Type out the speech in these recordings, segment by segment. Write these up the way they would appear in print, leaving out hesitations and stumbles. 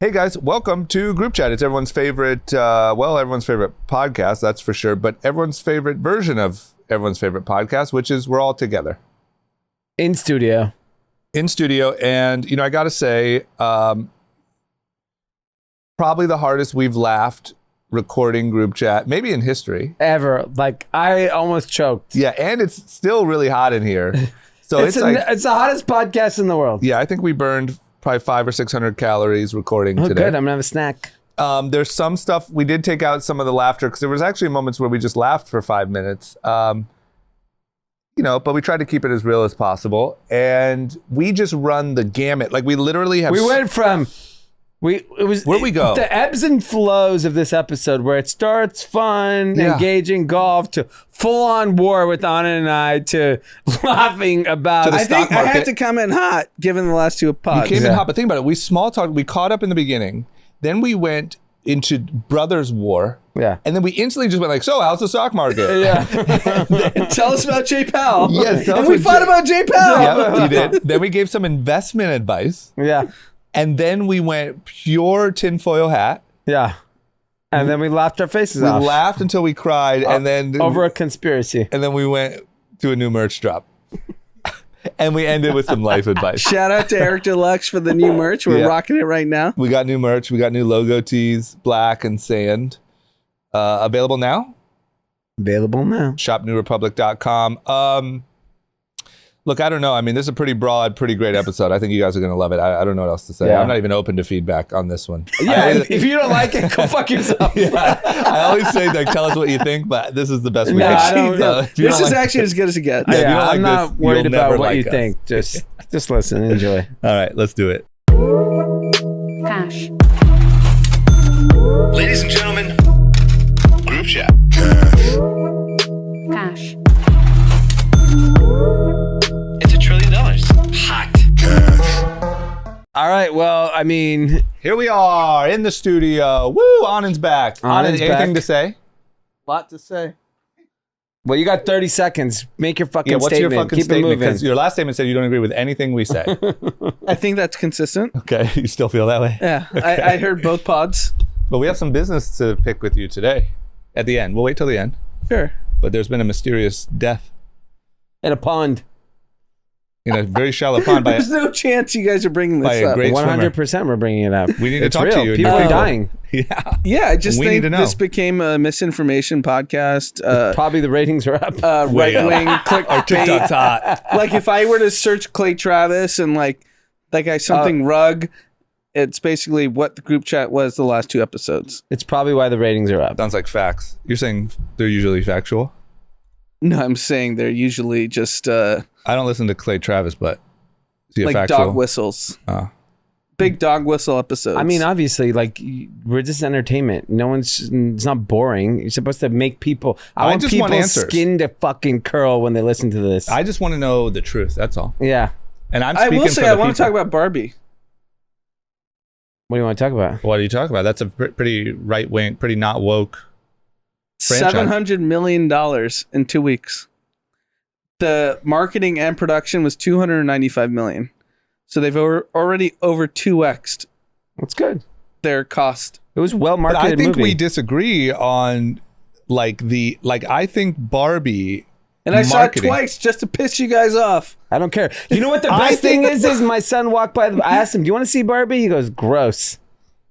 Hey guys, welcome to Group Chat. It's everyone's favorite, everyone's favorite podcast, that's for sure, but everyone's favorite version of everyone's favorite podcast, which is we're all together. In studio, and I gotta say, probably the hardest we've laughed recording Group Chat, maybe in history. Ever. Like, I almost choked. Yeah, and it's still really hot in here. So it's the hottest podcast in the world. Yeah, I think we burned probably 500 or 600 calories recording today. Good. I'm gonna have a snack. There's some stuff we did take out some of the laughter because there was actually moments where we just laughed for 5 minutes. But we tried to keep it as real as possible, and we just run the gamut. Like we literally have. We went from. Where'd we go? The ebbs and flows of this episode, where it starts fun, engaging golf, to full-on war with Anand and I, to laughing about. I think I had to come in hot, given the last two pods. You came in hot, but think about it. We small talked. We caught up in the beginning. Then we went into brothers' war. Yeah. And then we instantly just went like, so how's the stock market? Yeah. Tell us about J Powell. Yes. And we fought about J Powell. Yeah, we did. Then we gave some investment advice. Yeah. And then we went pure tinfoil hat. Yeah. And then we laughed our faces off. We laughed until we cried, and then over a conspiracy. And then we went to a new merch drop. And we ended with some life advice. Shout out to Eric Deluxe for the new merch. We're rocking it right now. We got new merch. We got new logo tees, black and sand. Available now? Available now. ShopNewRepublic.com. Look, I don't know. I mean, this is a pretty broad, pretty great episode. I think you guys are going to love it. I don't know what else to say. Yeah. I'm not even open to feedback on this one. Yeah, if you don't like it, go fuck yourself. Yeah. I always say, like, tell us what you think, but this is the best we can. This is actually as good as it gets. Yeah, I'm not worried about what you think. Just listen and enjoy. All right, let's do it. Cash. Ladies and gentlemen, Group Chat. Cash. It's $1 trillion. Hot. All right. Well, I mean, here we are in the studio. Woo! Anand's back. Anand, anything to say? Lot to say. Well, you got 30 seconds. Make your fucking what's statement. Your fucking Keep statement? it moving. Because your last statement said you don't agree with anything we say. I think that's consistent. Okay, you still feel that way? Yeah, Okay. I heard both pods. But we have some business to pick with you today. At the end, we'll wait till the end. Sure. But there's been a mysterious death in a pond. In a very shallow pond. There's no chance you guys are bringing this up. 100% we're bringing it up. We need to it's talk real. to you. People are dying. Yeah. Yeah, I just think this became a misinformation podcast. Probably the ratings are up. Right-wing clickbait. Our TikTok's hot. Like if I were to search Clay Travis and like that guy something rug, it's basically what the Group Chat was the last two episodes. It's probably why the ratings are up. Sounds like facts. You're saying they're usually factual? No, I'm saying they're usually just I don't listen to Clay Travis, but is he like factual? dog whistles. Big dog whistle episodes. I mean, obviously, like, we're just entertainment. It's not boring. You're supposed to make people. I want just want people's answers. skin to fucking curl when they listen to this. I just want to know the truth. That's all. Yeah. And I'm I speaking will say, for I the want to people. talk about Barbie. What do you want to talk about? What are you talking about? That's a pretty right wing, pretty not woke franchise. $700 million in 2 weeks. The marketing and production was $295 million. So they've already over 2x'd. That's good. Their cost. It was well But marketed. I think movie. we disagree on I think Barbie. And I saw it marketing. twice just to piss you guys off. I don't care. You know what the best thing is my son walked by. I asked him, "Do you want to see Barbie?" He goes, "Gross."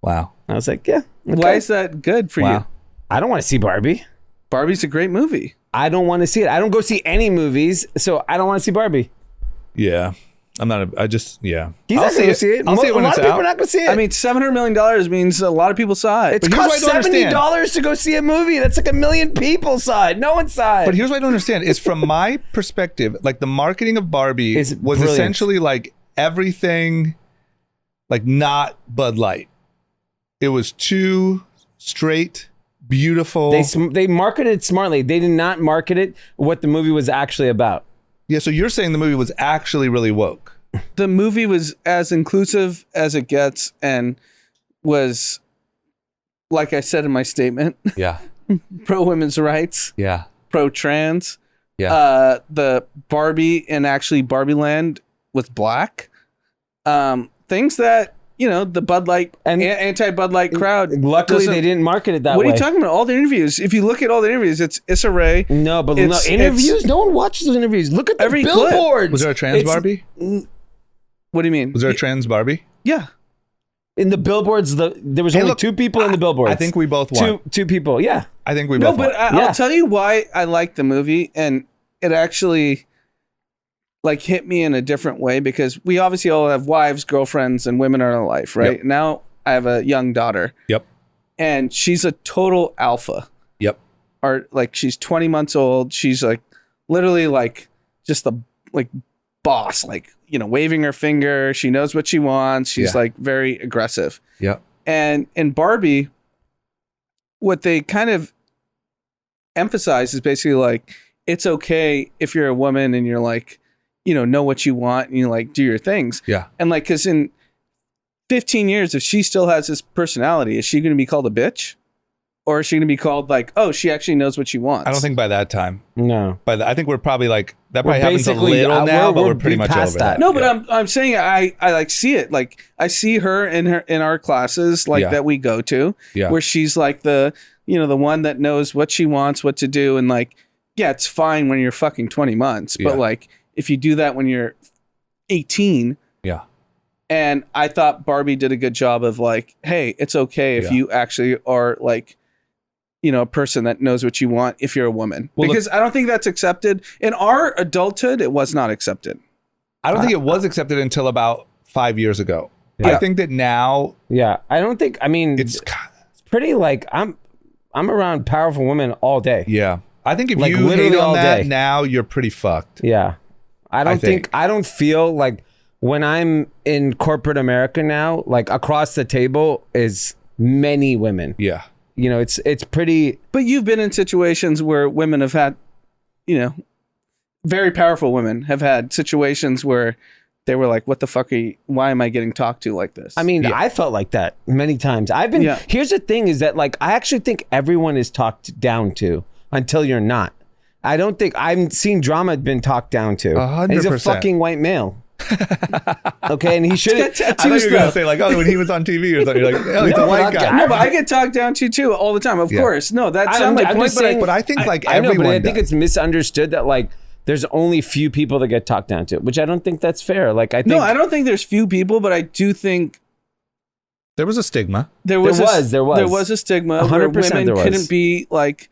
Wow. I was like, "Yeah." Okay. Why is that good for you? I don't want to see Barbie. Barbie's a great movie. I don't want to see it. I don't go see any movies, so I don't want to see Barbie. Yeah. I'm not. He's I'll not going to see it. I'll see it when a lot it's of people out. are not going to see it. I mean, $700 million means a lot of people saw it. It's But here's cost what I don't $70 to go see a movie. That's like 1 million people saw it. No one saw it. But here's what I don't understand is from my perspective, like the marketing of Barbie was brilliant. essentially like everything, like not Bud Light. It was too straight, beautiful. They marketed it smartly. They did not market it what the movie was actually about. Yeah, so you're saying the movie was actually really woke. The movie was as inclusive as it gets and was, like I said in my statement, Yeah. pro women's rights, Yeah. pro trans. Yeah. The Barbie and actually Barbie Land was black. Things that the Bud Light and anti-Bud Light crowd. Luckily, they didn't market it that way. What are you talking about? All the interviews. If you look at all the interviews, it's Issa Rae. No, but interviews. No one watches those interviews. Look at the every billboards. Clip. Was there a trans Barbie? What do you mean? Was there a trans Barbie? Yeah. In the billboards, there was only two people in the billboards. I think we both won. Two people. Yeah. I think we both won. No, but I'll tell you why I like the movie, and it actually like hit me in a different way, because we obviously all have wives, girlfriends, and women in our life, right? Yep. Now I have a young daughter. Yep. And she's a total alpha. Yep. Or like she's 20 months old. She's like literally like just the like boss, like, waving her finger. She knows what she wants. She's like very aggressive. Yep. And in Barbie, what they kind of emphasize is basically like, it's okay if you're a woman and you're like, know what you want and you like do your things. Yeah. And like, cause in 15 years, if she still has this personality, is she going to be called a bitch? Or is she going to be called like, oh, she actually knows what she wants? I don't think by that time. No. I think we're probably like, that probably happens a little now, but we're pretty much over that. No, but I'm saying I like see it. Like I see her in our classes like that we go to, where she's like the one that knows what she wants, what to do. And like, yeah, it's fine when you're fucking 20 months. But like, if you do that when you're 18. Yeah. And I thought Barbie did a good job of like, hey, it's okay if you actually are like, a person that knows what you want if you're a woman. Well, because I don't think that's accepted. In our adulthood, it was not accepted. I don't think it was accepted until about 5 years ago. Yeah. I think that now... Yeah, I don't think... I mean, it's pretty like... I'm around powerful women all day. Yeah. I think if like, you hate on that now, you're pretty fucked. Yeah. I don't feel like when I'm in corporate America now, like across the table is many women. Yeah. It's pretty... But you've been in situations where women have had, very powerful women have had situations where they were like, what the fuck why am I getting talked to like this? I mean, I felt like that many times. Here's the thing is that like, I actually think everyone is talked down to until you're not. I don't think I've seen drama been talked down to. 100%. He's a fucking white male. Okay, and he should have I thought you were going to say like, oh, when he was on TV or something, you're like, oh, he's a white guy. No, but I get talked down to too all the time, of course. No, that's not my point. But I think like I know, everyone but I think it's misunderstood that like there's only few people that get talked down to, which I don't think that's fair. Like I don't think there's few people, but I do think there was a stigma. There was a stigma 100% where women couldn't be like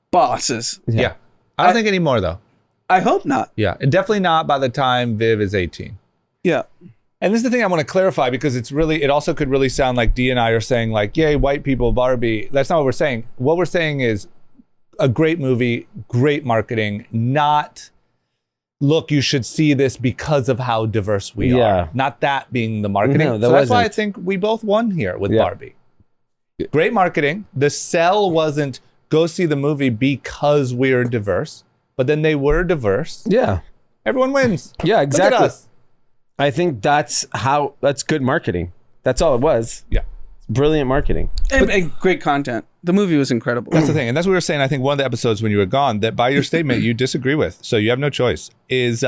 bosses. Yeah. I don't think anymore though. I hope not. Yeah, and definitely not by the time Viv is 18. Yeah. And this is the thing I want to clarify, because it also could really sound like Dee and I are saying like, yay, white people, Barbie. That's not what we're saying. What we're saying is a great movie, great marketing, not, look, you should see this because of how diverse we are. Not that being the marketing. No, that's why I think we both won here with Barbie. Great marketing. The sell wasn't go see the movie because we're diverse. But then they were diverse. Yeah. Everyone wins. Yeah, exactly. Look at us. I think that's good marketing. That's all it was. Yeah. It's brilliant marketing. And great content. The movie was incredible. That's the thing. And that's what we were saying, I think one of the episodes when you were gone, that by your statement you disagree with. So you have no choice. Is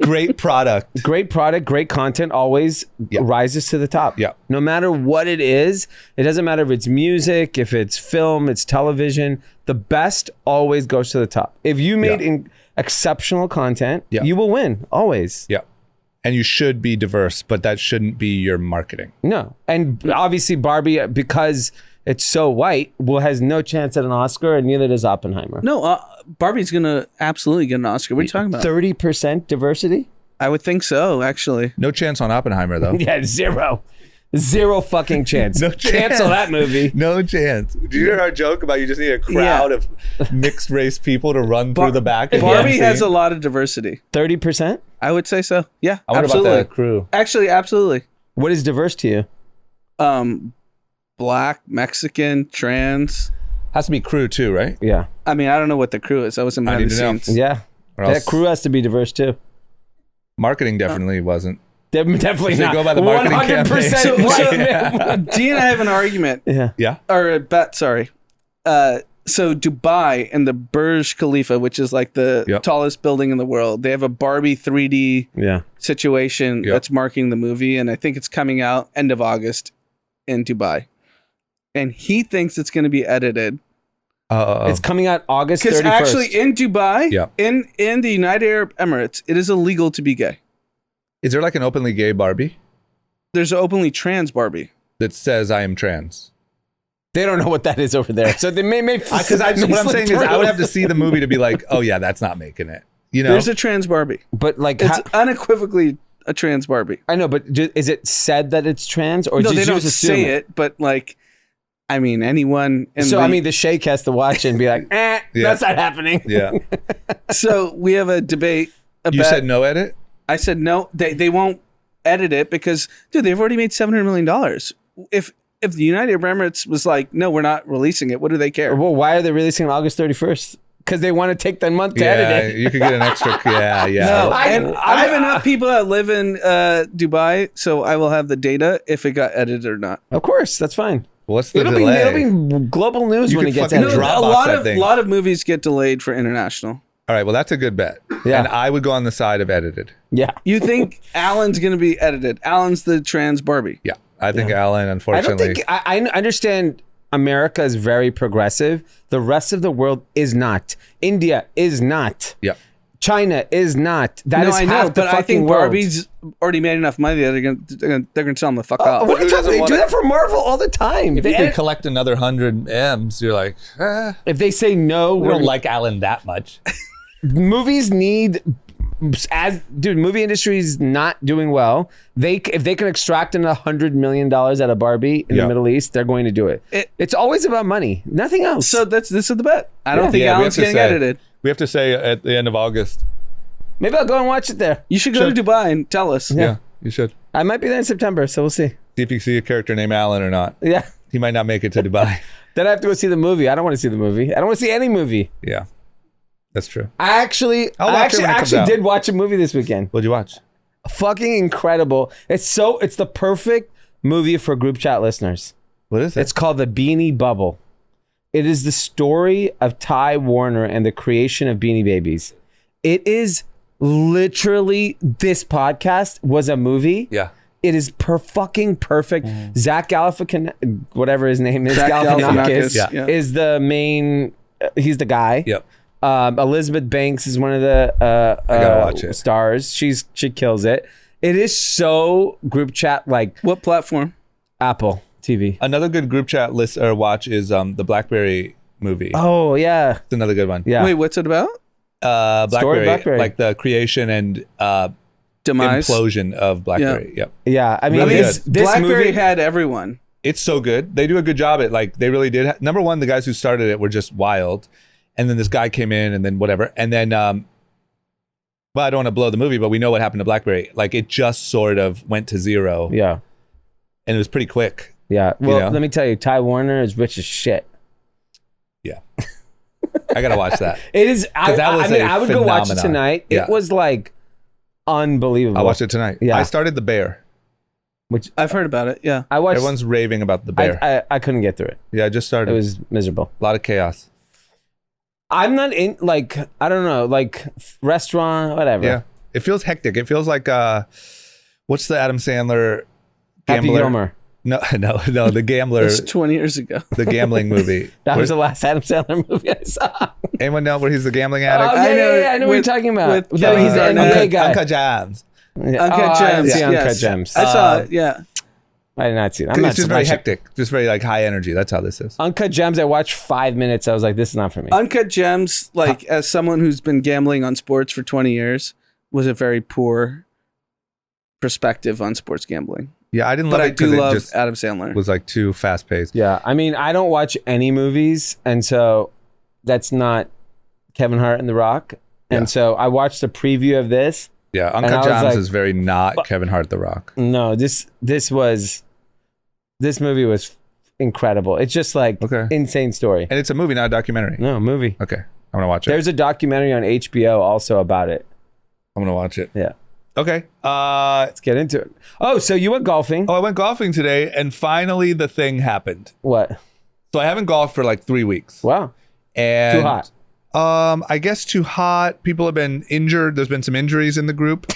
great product. Great product, great content always rises to the top. Yeah. No matter what it is, it doesn't matter if it's music, if it's film, it's television. The best always goes to the top. If you made exceptional content, you will win, always. Yeah. And you should be diverse, but that shouldn't be your marketing. No. And obviously Barbie, because it's so white, has no chance at an Oscar, and neither does Oppenheimer. No, Barbie's going to absolutely get an Oscar. What are you talking about? 30% diversity? I would think so, actually. No chance on Oppenheimer, though. Yeah, zero fucking chance. No chance. Cancel that movie. No chance. Did you hear our joke about you just need a crowd of mixed race people to run through the back? Barbie has a lot of diversity. 30%? I would say so. Yeah, I wonder about the crew. Actually, absolutely. What is diverse to you? Black, Mexican, trans. Has to be crew too, right? Yeah. I mean, I don't know what the crew is. I wasn't behind the scenes. Yeah. That crew has to be diverse too. Marketing definitely wasn't. Definitely not. Go by the marketing 100%. So Dee and I have an argument. Yeah. Yeah. Or a bet, sorry. So Dubai and the Burj Khalifa, which is like the tallest building in the world, they have a Barbie 3D situation that's marking the movie, and I think it's coming out end of August in Dubai. And he thinks it's going to be edited. It's coming out August 31st. Because actually in Dubai, in the United Arab Emirates, it is illegal to be gay. Is there like an openly gay Barbie? There's an openly trans Barbie. That says I am trans. They don't know what that is over there. So they may because what I'm saying is I would have to see the movie to be like, oh yeah, that's not making it. You know, there's a trans Barbie, but like it's unequivocally a trans Barbie. I know, but is it said that it's trans, or no? They don't say it, but like, I mean, anyone. I mean, the Sheikh has to watch it and be like, that's not happening. Yeah. So we have a debate. You said no edit. I said no. They won't edit it because, dude, they've already made $700 million. If the United Arab Emirates was like, no, we're not releasing it, what do they care? Well, why are they releasing it August 31st? Because they want to take the month to edit it. You could get an extra. Yeah. No, I have enough people that live in Dubai, so I will have the data if it got edited or not. Of course, that's fine. What's the delay? It'll be global news when it gets edited. A lot of movies get delayed for international. All right, well, that's a good bet. Yeah. And I would go on the side of edited. Yeah. You think Alan's going to be edited? Alan's the trans Barbie. Yeah. I think Alan, unfortunately. I understand America is very progressive. The rest of the world is not. India is not. Yeah. China is not. That is I know, half the but I think world. Barbie's already made enough money that they're gonna tell them the fuck off. What are you talking? They do that for Marvel all the time. If you could collect another 100 M's, you're like, if they say no, we don't like Alan that much. Movies need, movie industry is not doing well. If they can extract $100 million out of Barbie in the Middle East, they're going to do it. It's always about money, nothing else. So this is the bet. I don't think Alan's getting edited. We have to say at the end of August. Maybe I'll go and watch it there. You should go to Dubai and tell us. Yeah, you should. I might be there in September, so we'll see. See if you see a character named Alan or not. Yeah. He might not make it to Dubai. Then I have to go see the movie. I don't want to see the movie. I don't want to see any movie. Yeah, that's true. I actually did watch a movie this weekend. What'd you watch? Fucking incredible. It's the perfect movie for group chat listeners. What is it? It's called The Beanie Bubble. It is the story of Ty Warner and the creation of Beanie Babies. It is literally, this podcast was a movie. Yeah. It is fucking perfect. Zach Galifianakis, whatever his name is, is the main, he's the guy. Yep. Elizabeth Banks is one of the I gotta watch it. stars. She kills it. It is so group chat like. What platform? Apple TV. Another good group chat list or watch is the BlackBerry movie. Oh yeah, it's another good one. Yeah. Wait, what's it about? BlackBerry, like the creation and demise, implosion of BlackBerry. Yep. Yeah, I mean, this BlackBerry movie had everyone. It's so good. They do a good job at they really did. Number one, the guys who started it were just wild, and then this guy came in, and then whatever, and then well, I don't want to blow the movie, but we know what happened to BlackBerry. Like it just sort of went to zero. Yeah, and it was pretty quick. Yeah. Well, let me tell you, Ty Warner is rich as shit. Yeah. I gotta watch that. It is. I would go watch it tonight. Yeah. It was like unbelievable. I'll watch it tonight. Yeah. I started The Bear, which I've heard about it. Yeah. Everyone's raving about The Bear. I couldn't get through it. Yeah, I just started. It was miserable. A lot of chaos. I'm not in I don't know, restaurant, whatever. Yeah. It feels hectic. It feels like what's the Adam Sandler Happy Gilmore? No, the Gambler. It's 20 years ago. The gambling movie. That was the last Adam Sandler movie I saw. Anyone know where he's the gambling addict? Oh, yeah, I know what you're talking about. He's the NBA guy. Uncut Gems. Uncut Gems. Uncut Gems. I saw it, yeah. I did not see it. It's just very hectic. Just very high energy. That's how this is. Uncut Gems, I watched 5 minutes. I was like, this is not for me. Uncut Gems, as someone who's been gambling on sports for 20 years, was a very poor perspective on sports gambling. Yeah, I didn't love it because I do love Adam Sandler. It was too fast paced. Yeah, I mean, I don't watch any movies, and so that's not Kevin Hart and The Rock. And so I watched a preview of this. Yeah, Uncut Gems is very not Kevin Hart, The Rock. No, this movie was incredible. It's just insane story. And it's a movie, not a documentary. No, movie. Okay, I'm gonna watch it. There's a documentary on HBO also about it. I'm gonna watch it. Yeah. Okay. Let's get into it. Oh, so you went golfing. Oh, I went golfing today, and finally the thing happened. What? So I haven't golfed for 3 weeks. Wow. And Too hot. I guess too hot. People have been injured. There's been some injuries in the group.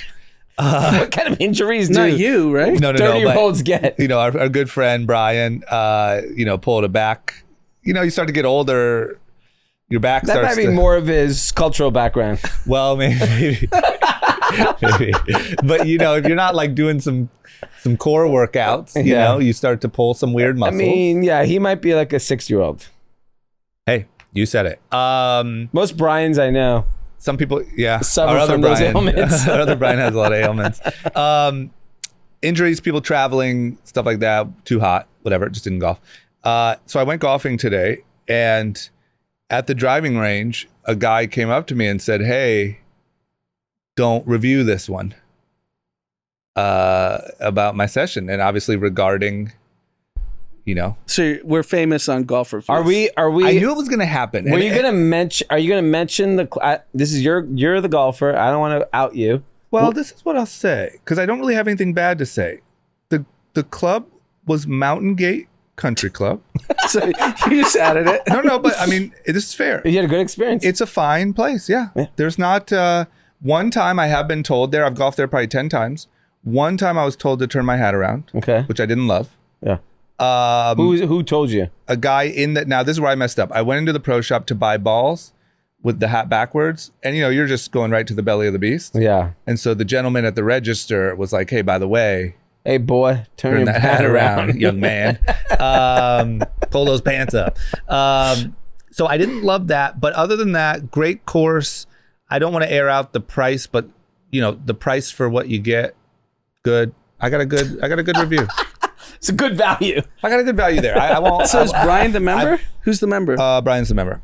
What kind of injuries do Not you, right? No. 30-year-olds get? You know, our good friend Brian, pulled a back. You know, you start to get older, your back That starts might be to... more of his cultural background. Well, maybe. Maybe. But, you know, if you're not like doing some core workouts, you know, you start to pull some weird muscles. I mean, yeah, he might be like a 6-year-old. Hey, you said it. Most Brians I know. Some people, yeah. Suffer from those ailments. Our other Brian has a lot of ailments. Injuries, people traveling, stuff like that. Too hot, whatever. Just didn't golf. So I went golfing today, and at the driving range, a guy came up to me and said, "Hey, don't review this one." About my session, and obviously regarding, you know. So we're famous on golfer fields. Are we? I knew it was going to happen. Are you going to mention the? This is you're the golfer. I don't want to out you. Well, this is what I'll say, because I don't really have anything bad to say. The club was Mountain Gate Country Club. So you just added it. No, but I mean, this is fair. You had a good experience. It's a fine place, yeah. There's not one time I have been told there. I've golfed there probably 10 times. One time I was told to turn my hat around, which I didn't love. Yeah. Who told you? A guy in that. Now this is where I messed up. I went into the pro shop to buy balls with the hat backwards, and you know, you're just going right to the belly of the beast. Yeah. And so the gentleman at the register was like, "Hey, by the way, hey boy, turn that hat around, young man. Pull those pants up." So I didn't love that, but other than that, great course. I don't want to air out the price, but you know, the price for what you get, good. I got a good review. It's a good value. I got a good value there. I won't. So is Brian the member? Who's the member? Brian's the member.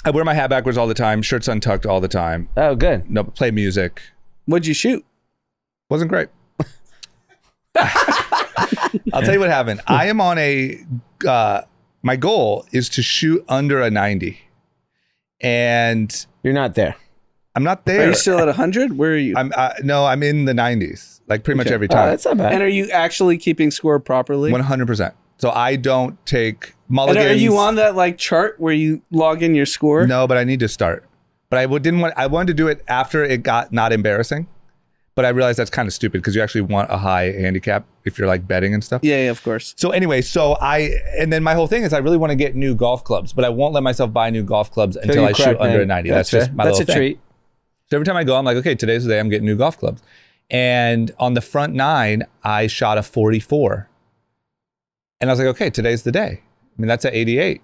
I wear my hat backwards all the time, shirts untucked all the time. Oh, good. No, play music. What'd you shoot? Wasn't great. I'll tell you what happened. I am on my goal is to shoot under a 90. And you're not there. I'm not there. Are you still at 100? Where are you? No, I'm in the 90s, like pretty much every time. Oh, that's not bad. And are you actually keeping score properly? 100%. So I don't take mulligans. And are you on that like chart where you log in your score? No, but I need to start. But I wanted to do it after it got not embarrassing. But I realized that's kind of stupid because you actually want a high handicap if you're like betting and stuff. Yeah, of course. So anyway, and then my whole thing is I really want to get new golf clubs, but I won't let myself buy new golf clubs until I shoot under a 90. That's just my little thing. That's a treat. So every time I go, I'm like, okay, today's the day I'm getting new golf clubs. And on the front 9, I shot a 44. And I was like, okay, today's the day. I mean, that's at 88.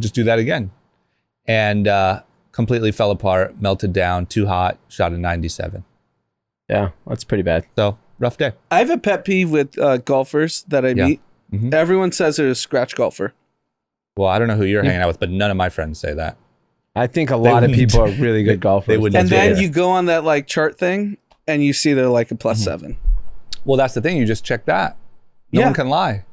Just do that again. And completely fell apart, melted down, too hot, shot a 97. Yeah, that's pretty bad. So, rough day. I have a pet peeve with golfers that I meet. Mm-hmm. Everyone says they're a scratch golfer. Well, I don't know who you're hanging out with, but none of my friends say that. I think a lot of people are really good golfers. They wouldn't. And then you go on that like chart thing and you see they're like a +7. Well, that's the thing. You just check that. No one can lie.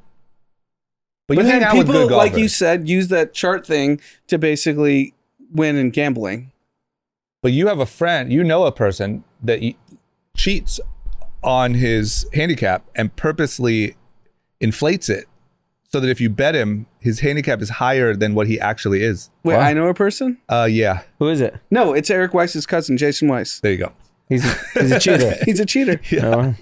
But you then hang out with good golfers. like you said, use that chart thing to basically win in gambling. But you have a friend, you know a person that cheats on his handicap and purposely inflates it so that if you bet him, his handicap is higher than what he actually is. Wait, I know a person? Yeah. Who is it? No, it's Eric Weiss's cousin, Jason Weiss. There you go. He's a cheater. He's a cheater. Yeah.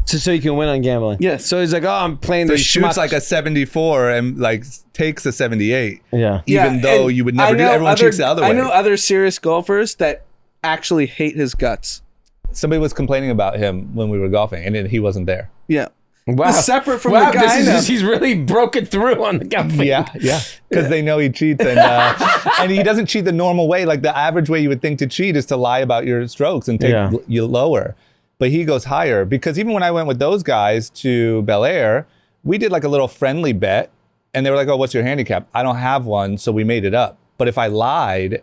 So you can win on gambling. Yes. So he's like, oh, I'm playing so the he shoots like a 74 and like takes a 78. Yeah. Even though you would never do that. Everyone cheats the other way. I know other serious golfers that actually hate his guts. Somebody was complaining about him when we were golfing and he wasn't there. Yeah. Wow. It's separate from the guy. He's really broken through on the golfing. Yeah. Because they know he cheats and he doesn't cheat the normal way. Like the average way you would think to cheat is to lie about your strokes and take you lower. But he goes higher because even when I went with those guys to Bel Air, we did like a little friendly bet and they were like, oh, what's your handicap? I don't have one. So we made it up. But if I lied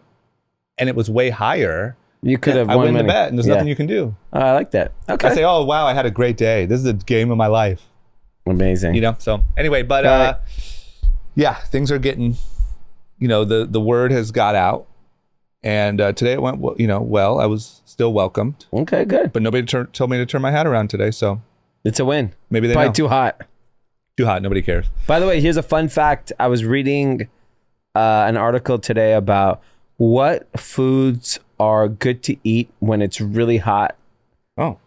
and it was way higher, you could have I won win money. the bet and there's nothing you can do. I like that. Okay. I say, oh, wow, I had a great day. This is the game of my life. Amazing. You know, so anyway, but yeah, things are getting, the word has got out. And today it went, well. I was still welcomed. Okay, good. But nobody told me to turn my hat around today, so. It's a win. Maybe they Probably know. too hot. Too hot, nobody cares. By the way, here's a fun fact. I was reading an article today about what foods are good to eat when it's really hot. Oh,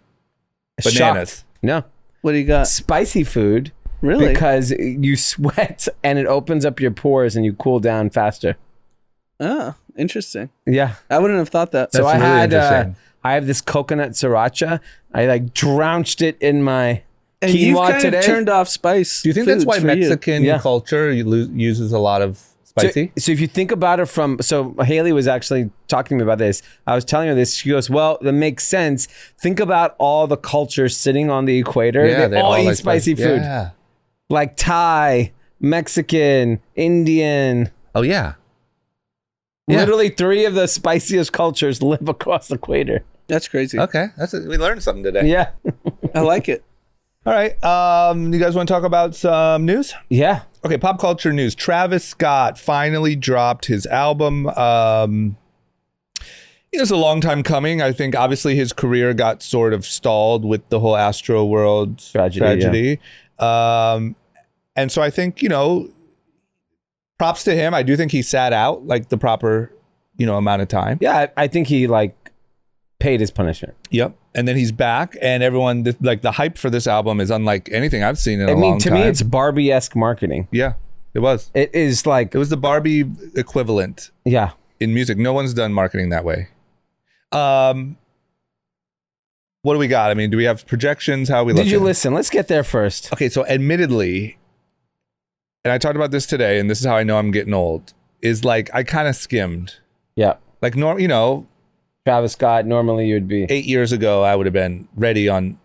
bananas. Shocked. No. What do you got? Spicy food. Really? Because you sweat and it opens up your pores and you cool down faster. Oh, interesting. Yeah. I wouldn't have thought that. So That's really interesting. I have this coconut siracha. I like drenched it in my And you've quinoa kind today. of turned off spice. Do you think that's why foods for you. Mexican culture uses a lot of spicy? So if you think about it so Haley was actually talking to me about this. I was telling her this. She goes, well, that makes sense. Think about all the cultures sitting on the equator. They all eat like spicy food. Yeah. Like Thai, Mexican, Indian. Oh, yeah. Literally 3 of the spiciest cultures live across the equator. That's crazy. Okay. We learned something today. Yeah. I like it. All right. You guys want to talk about some news? Yeah. Okay, pop culture news. Travis Scott finally dropped his album. It's a long time coming. I think obviously his career got sort of stalled with the whole Astro World tragedy. And so I think, props to him. I do think he sat out like the proper, amount of time. Yeah, I think he paid his punishment. Yep. And then he's back, and everyone the hype for this album is unlike anything I've seen in a long time. To me, it's Barbie-esque marketing. Yeah, it was. It is it was the Barbie equivalent. Yeah. In music, no one's done marketing that way. What do we got? I mean, do we have projections? How are we looking? Did you listen? Let's get there first. Okay, so admittedly, and I talked about this today, and this is how I know I'm getting old, is I kind of skimmed. Yeah. Travis Scott, normally you would be. 8 years ago, I would have been ready on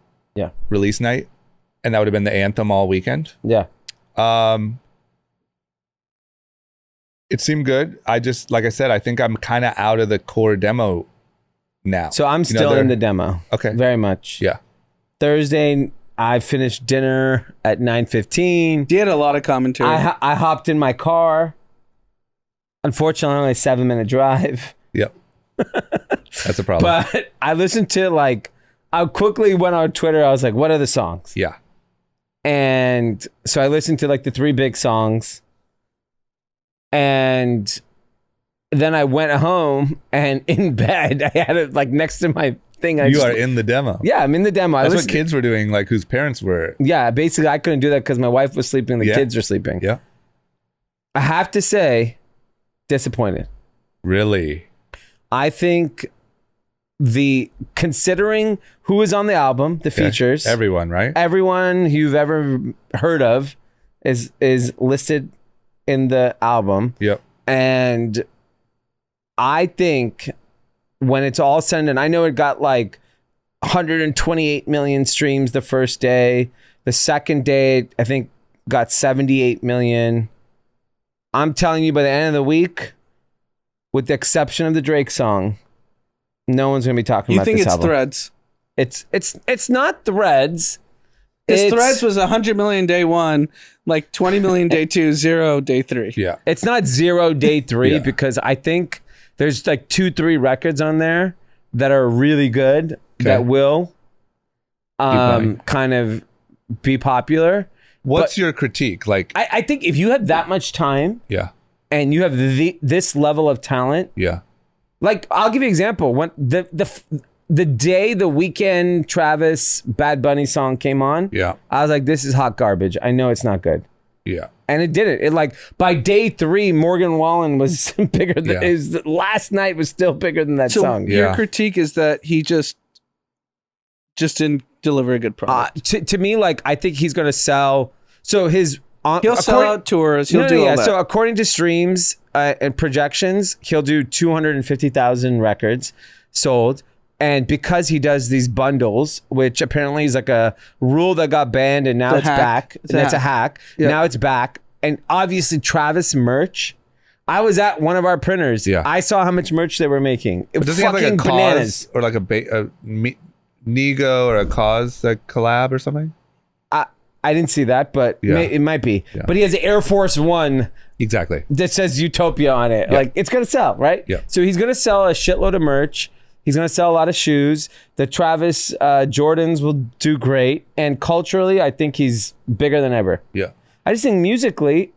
release night, and that would have been the anthem all weekend. Yeah. It seemed good. I just, like I said, I think I'm kind of out of the core demo now. So I'm still in the demo. Okay. Very much. Yeah. Thursday, I finished dinner at 9:15. You had a lot of commentary. I hopped in my car. Unfortunately, only a 7-minute drive. Yep. That's a problem. But I listened to I quickly went on Twitter. I was like, what are the songs? Yeah. And so I listened to the 3 big songs. And then I went home and in bed, I had it next to my thing. You are in the demo. Yeah, I'm in the demo. That's what kids were doing, whose parents were. Yeah, basically I couldn't do that because my wife was sleeping, the kids were sleeping. Yeah. I have to say, disappointed. Really? I think considering who is on the album, the features. Everyone, right? Everyone you've ever heard of is listed in the album. Yep. And I think when it's all said and done, I know it got 128 million streams the first day. The second day, I think, got 78 million. I'm telling you, by the end of the week, with the exception of the Drake song, no one's gonna be talking about this album. You think it's Threads? It's not Threads. Threads was 100 million day 1, 20 million day 2, 0 day 3. Yeah. It's not 0 day 3 because I think there's 2-3 records on there that are really good that will kind of be popular. What's your critique? I think if you have that much time, and you have this level of talent, I'll give you an example. When the day the Weeknd Travis Bad Bunny song came on, I was like, this is hot garbage. I know it's not good. Yeah. And it did it. It by day 3, Morgan Wallen was bigger than his last night was still bigger than that song. Your critique is that he just didn't deliver a good product. To me, I think he's going to sell. So he'll sell out tours. He'll do all that. So according to streams and projections, he'll do 250,000 records sold. And because he does these bundles, which apparently is a rule that got banned and now it's back. It's a hack. Yep. Now it's back. And obviously Travis merch. I was at one of our printers. Yeah. I saw how much merch they were making. It was does he have a bananas. Cause or a Nego or a Cause collab or something? I didn't see that, but it might be. Yeah. But he has Air Force One. Exactly. That says Utopia on it. Yeah. It's going to sell, right? Yeah. So he's going to sell a shitload of merch. He's going to sell a lot of shoes. The Travis Jordans will do great. And culturally, I think he's bigger than ever. Yeah. I just think musically,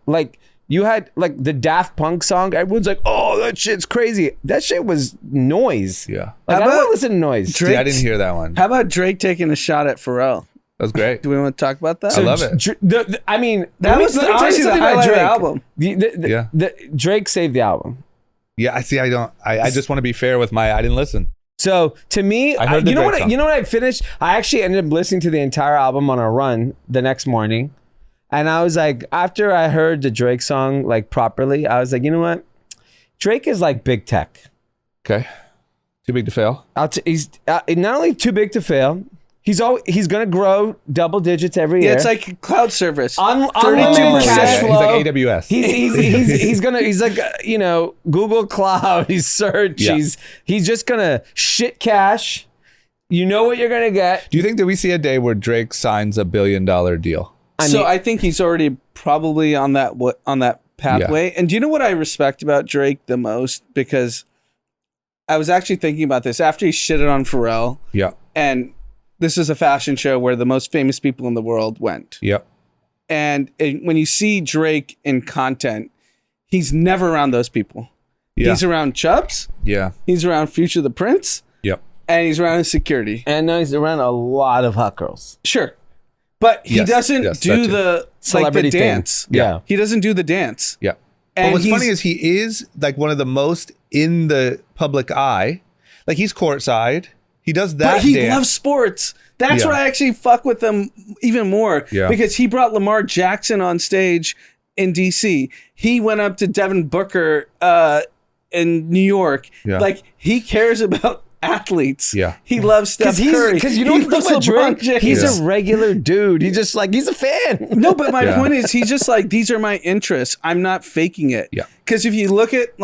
You had like the Daft Punk song. Everyone's like, "Oh, that shit's crazy." That shit was noise. Yeah. Like, I don't want to listen to noise. See, I didn't hear that one. How about Drake taking a shot at Pharrell? That was great. Do we want to talk about that? I love it. I mean, that was honestly the highlight of the album. The Drake saved the album. Yeah, I see. I just want to be fair with I didn't listen. So to me, you know what I finished? I actually ended up listening to the entire album on a run the next morning. And I was like, after I heard the Drake song like properly, I was like, you know what? Drake is like big tech. Okay. Too big to fail. He's not only too big to fail, he's gonna grow double digits every year. Yeah, it's like cloud service. Unlimited cash flow. He's like AWS. He's like Google Cloud. He's search. Yeah. He's just gonna shit cash. You know what you're gonna get. Do you think that we see a day where Drake signs $1 billion deal? I think he's already probably on that pathway. Yeah. And do you know what I respect about Drake the most? Because I was actually thinking about this after he shitted on Pharrell. Yeah. And this is a fashion show where the most famous people in the world went. Yep. And when you see Drake in content, he's never around those people. Yeah. He's around Chubbs. Yeah. He's around Future the Prince. Yep. And he's around his security. And now he's around a lot of hot girls. Sure. But he doesn't do the celebrity dance. Yeah. He doesn't do the dance. Yeah. And what's funny is he is like one of the most in the public eye. Like he's courtside. He does that. But he loves sports. That's why I actually fuck with him even more. Yeah. Because he brought Lamar Jackson on stage in DC. He went up to Devin Booker in New York. Yeah. Like he cares about athletes. Yeah. He loves Steph Curry. Because you know what Drake? He's a regular dude. He's just like, he's a fan. No, but my point is he's just like, these are my interests. I'm not faking it. Yeah. Because if you look at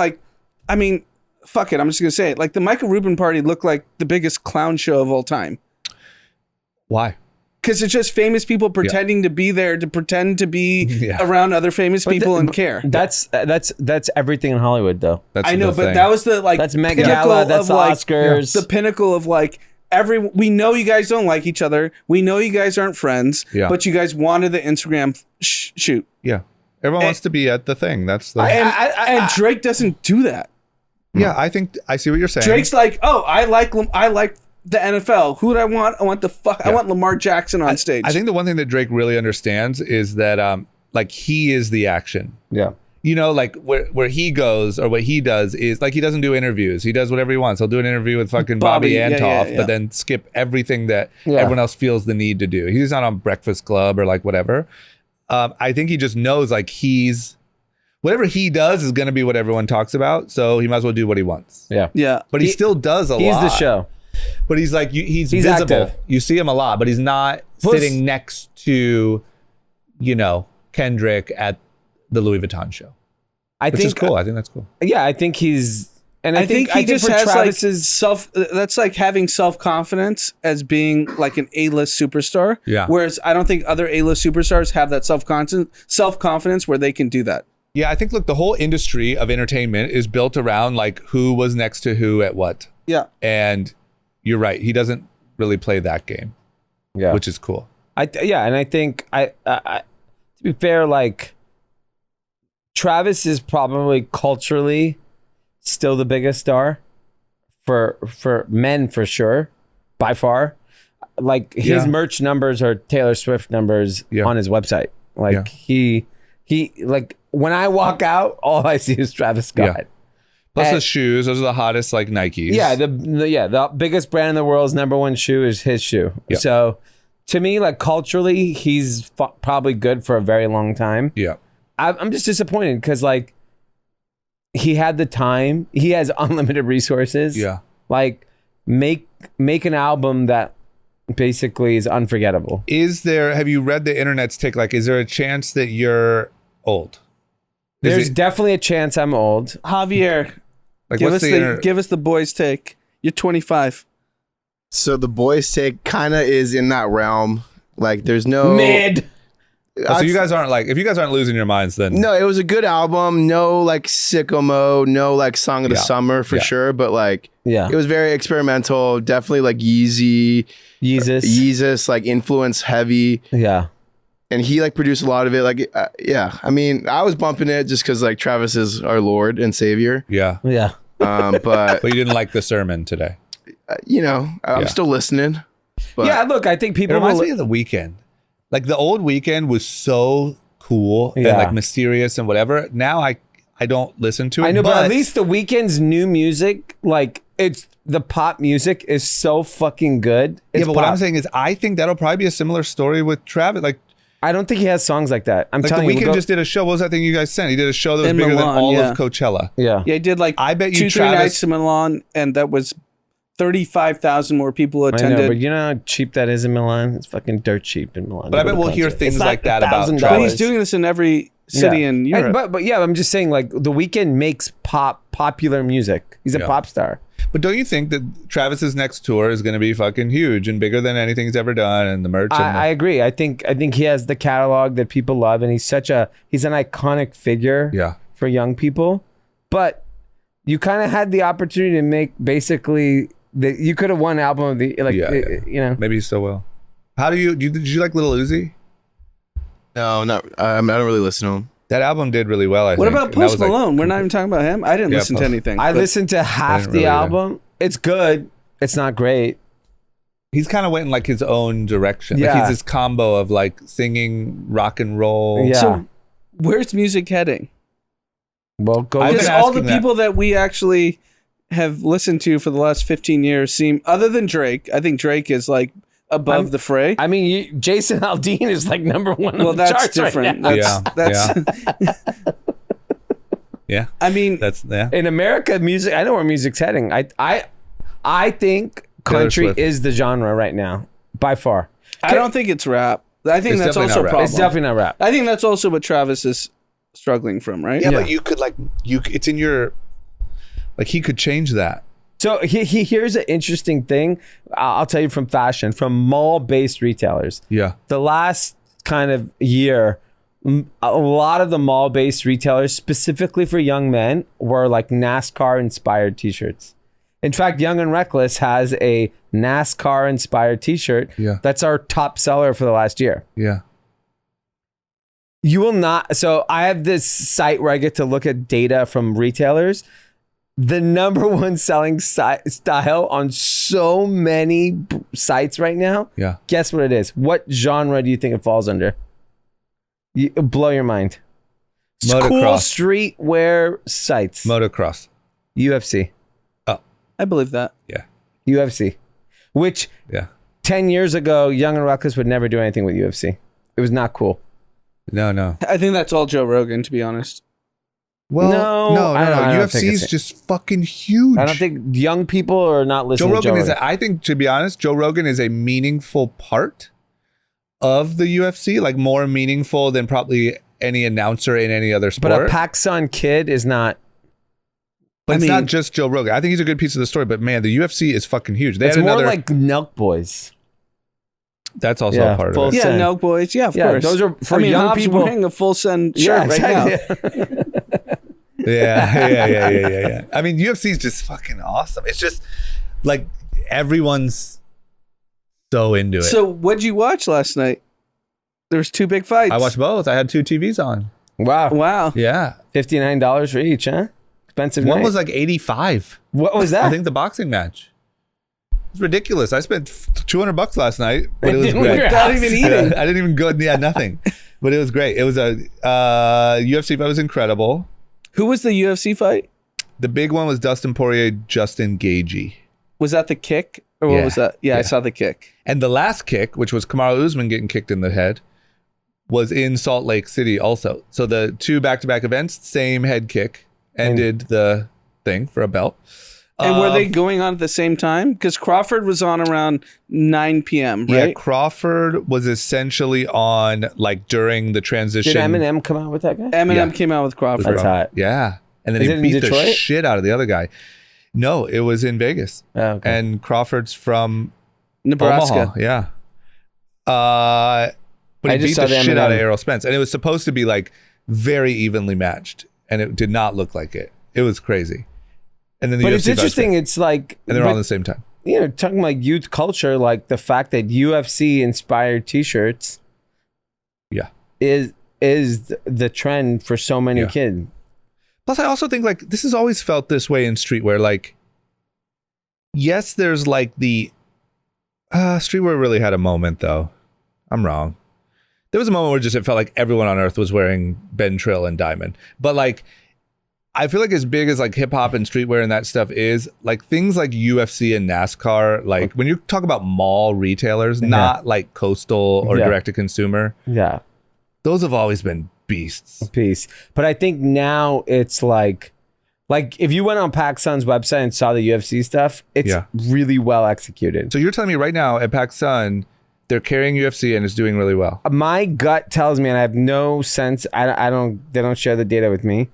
fuck it, I'm just going to say it. Like the Michael Rubin party looked like the biggest clown show of all time. Why? Because it's just famous people pretending to be there to pretend to be around other famous people and care. That's everything in Hollywood, though. I know, but that was the that's Met Gala, that's the Oscars, the pinnacle of like we know you guys don't like each other, we know you guys aren't friends, but you guys wanted the Instagram shoot. Yeah, everyone wants to be at the thing. That's the and Drake doesn't do that. Yeah, I think I see what you're saying. Drake's like, oh, I like the NFL. Who do I want? I want Lamar Jackson on stage. I think the one thing that Drake really understands is that like he is the action. Yeah. You know, like where he goes or what he does is like he doesn't do interviews. He does whatever he wants. He'll do an interview with fucking Bobby Antoff, but then skip everything that everyone else feels the need to do. He's not on Breakfast Club or like whatever. I think he just knows like whatever he does is going to be what everyone talks about. So he might as well do what he wants. Yeah. Yeah. But he still does a lot. He's the show. But he's like, he's visible. Active. You see him a lot, but he's not sitting next to, Kendrick at the Louis Vuitton show. Which is cool. I think that's cool. Yeah, I think he's... And I think he just has Travis's that's like having self-confidence as being like an A-list superstar. Yeah. Whereas I don't think other A-list superstars have that self-confidence where they can do that. Yeah, I think, look, the whole industry of entertainment is built around like who was next to who at what. Yeah. And you're right. He doesn't really play that game. Yeah. Which is cool. And I think to be fair, like Travis is probably culturally still the biggest star for men for sure, by far. Like his merch numbers are Taylor Swift numbers on his website. Like he like when I walk out, all I see is Travis Scott. Yeah. Plus the shoes, those are the hottest like Nikes. Yeah, the biggest brand in the world's number one shoe is his shoe. Yeah. So to me, like culturally, he's probably good for a very long time. Yeah. I'm just disappointed because like he had the time, he has unlimited resources. Yeah. Like make an album that basically is unforgettable. Have you read the internet's take? Like, is there a chance that you're old? There's definitely a chance I'm old. Javier, like, give us the boys' take. You're 25. So the boys' take kind of is in that realm. Like, there's no mid. So you guys aren't like, if you guys aren't losing your minds, then no, it was a good album. No like sicko mode, no like song of the summer for sure. But like, it was very experimental. Definitely like Yeezus like influence heavy. Yeah. and he like produced a lot of it. Like, yeah, I mean, I was bumping it just because like Travis is our Lord and Savior. Yeah. But you didn't like the sermon today. I'm still listening. But yeah, look, I think people it reminds me of the Weeknd. Like the old Weeknd was so cool and like mysterious and whatever. Now I don't listen to it. I know, but at least the Weeknd's new music, like it's the pop music is so fucking good. It's what I'm saying is I think that'll probably be a similar story with Travis. Like I don't think he has songs like that. I'm telling you. The Weeknd just did a show. What was that thing you guys sent? He did a show that was bigger than all of Coachella. Yeah. He did like I bet you 2-3 nights in Milan, and that was 35,000 more people attended. I know, but you know how cheap that is in Milan? It's fucking dirt cheap in Milan. But I bet we'll hear things like that about Travis. But he's doing this in every city in Europe. But yeah, I'm just saying, like, the Weeknd makes popular music. He's a pop star. But don't you think that Travis's next tour is going to be fucking huge and bigger than anything he's ever done, and the merch? I agree. I think he has the catalog that people love, and he's an iconic figure for young people. But you kind of had the opportunity to make basically you could have won album of the you know. Maybe you still will. How did you like Lil Uzi? No, not. I don't really listen to him. That album did really well. I think. What about Post Malone? We're not even talking about him. I didn't listen to anything. I listened to half the album. It's good. It's not great. He's kind of went in like his own direction. Yeah. Like he's this combo of like singing rock and roll. Yeah. So where's music heading? Well, because all the people that we actually have listened to for the last 15 years seem, other than Drake, I think Drake is like above the fray. I mean, Jason Aldean is like number one. Well, on the that's charts different. Right That's yeah. I mean, in America, music. I know where music's heading. I think country is the genre right now by far. I don't think it's rap. I think that's also a problem. It's definitely not rap. I think that's also what Travis is struggling from, right? Yeah, but you could it's in your, like he could change that. So here's an interesting thing. I'll tell you from fashion, from mall-based retailers. Yeah. The last kind of year, a lot of the mall-based retailers, specifically for young men, were like NASCAR-inspired t-shirts. In fact, Young and Reckless has a NASCAR-inspired t-shirt. Yeah. That's our top seller for the last year. Yeah. You will not. So I have this site where I get to look at data from retailers. The number one selling style on so many sites right now. Yeah. Guess what it is? What genre do you think it falls under? Blow your mind. Motocross. Cool streetwear sites. Motocross. UFC. Oh. I believe that. Yeah. UFC. Which 10 years ago, Young and Reckless would never do anything with UFC. It was not cool. No. I think that's all Joe Rogan, to be honest. Well, no. UFC is just fucking huge. I don't think young people are not listening to Joe Rogan. I think, to be honest, Joe Rogan is a meaningful part of the UFC, like more meaningful than probably any announcer in any other sport. But a PacSun kid is not. But it's not just Joe Rogan. I think he's a good piece of the story, but man, the UFC is fucking huge. It's more like Nelk Boys. That's also a part of it. Yeah, Nelk Boys. Yeah, of course. Those are for young Hobbs people. Wearing a full send shirt right now. Yeah. I mean, UFC is just fucking awesome. It's just like everyone's so into it. So what'd you watch last night? There was 2 big fights. I watched both. I had 2 TVs on. Wow. Yeah. $59 for each, huh? Expensive. One was like $85. What was that? I think the boxing match. It's ridiculous. I spent $200 last night, but it was great. Without even eating. I didn't even go. Yeah, nothing. But it was great. It was a UFC fight. Was incredible. Who was the UFC fight? The big one was Dustin Poirier, Justin Gaethje. Was that the kick, or what was that? Yeah, I saw the kick. And the last kick, which was Kamaru Usman getting kicked in the head, was in Salt Lake City also. So the 2 back-to-back events, same head kick, ended the thing for a belt. And were they going on at the same time? Because Crawford was on around 9 p.m., right? Yeah, Crawford was essentially on like during the transition. Did Eminem come out with that guy? Eminem came out with Crawford. That's hot. Yeah. And then he beat the shit out of the other guy. No, it was in Vegas. Oh, okay. And Crawford's from Nebraska. Omaha. Yeah. But he beat the shit out of Errol Spence. And it was supposed to be like very evenly matched. And it did not look like it. It was crazy. And then but it's interesting. It's like, and they're all at the same time. You know, talking about youth culture, like the fact that UFC inspired T-shirts. Yeah. is the trend for so many kids. Plus, I also think like this has always felt this way in streetwear. Like, yes, there's like the streetwear really had a moment though. I'm wrong. There was a moment where just it felt like everyone on earth was wearing Ben Trill and Diamond. But like, I feel like as big as like hip hop and streetwear and that stuff is, like things like UFC and NASCAR, like when you talk about mall retailers, not like coastal or direct to consumer. Yeah. Those have always been beasts. But I think now it's like if you went on PacSun's website and saw the UFC stuff, it's really well executed. So you're telling me right now at PacSun, they're carrying UFC and it's doing really well. My gut tells me, and I have no sense, they don't share the data with me.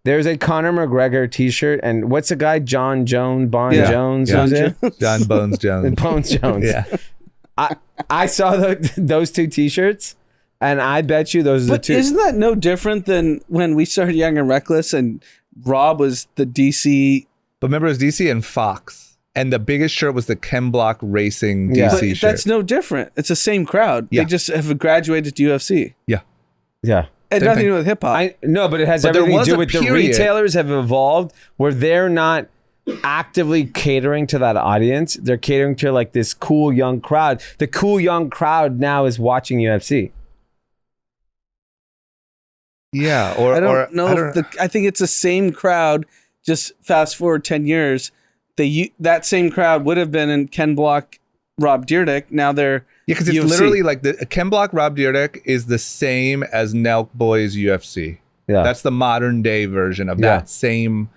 There's a Conor McGregor t-shirt, and what's the guy? John Jones? John Bones Jones. Bones Jones. Yeah. I saw those two t-shirts, and I bet you those are the two. Isn't that no different than when we started Young and Reckless and Rob was the DC? But remember, it was DC and Fox, and the biggest shirt was the Ken Block Racing DC shirt. That's no different. It's the same crowd. Yeah. They just have graduated to UFC. Yeah. Yeah. It had nothing to do with hip hop. No, but it has everything to do with the retailers have evolved where they're not actively catering to that audience. They're catering to like this cool young crowd. The cool young crowd now is watching UFC. Yeah, I think it's the same crowd. Just fast forward 10 years, that same crowd would have been in Ken Block, Rob Dyrdek. Now they're because it's UFC. Literally like the Ken Block, Rob Dyrdek is the same as Nelk Boys UFC. Yeah, that's the modern day version of that same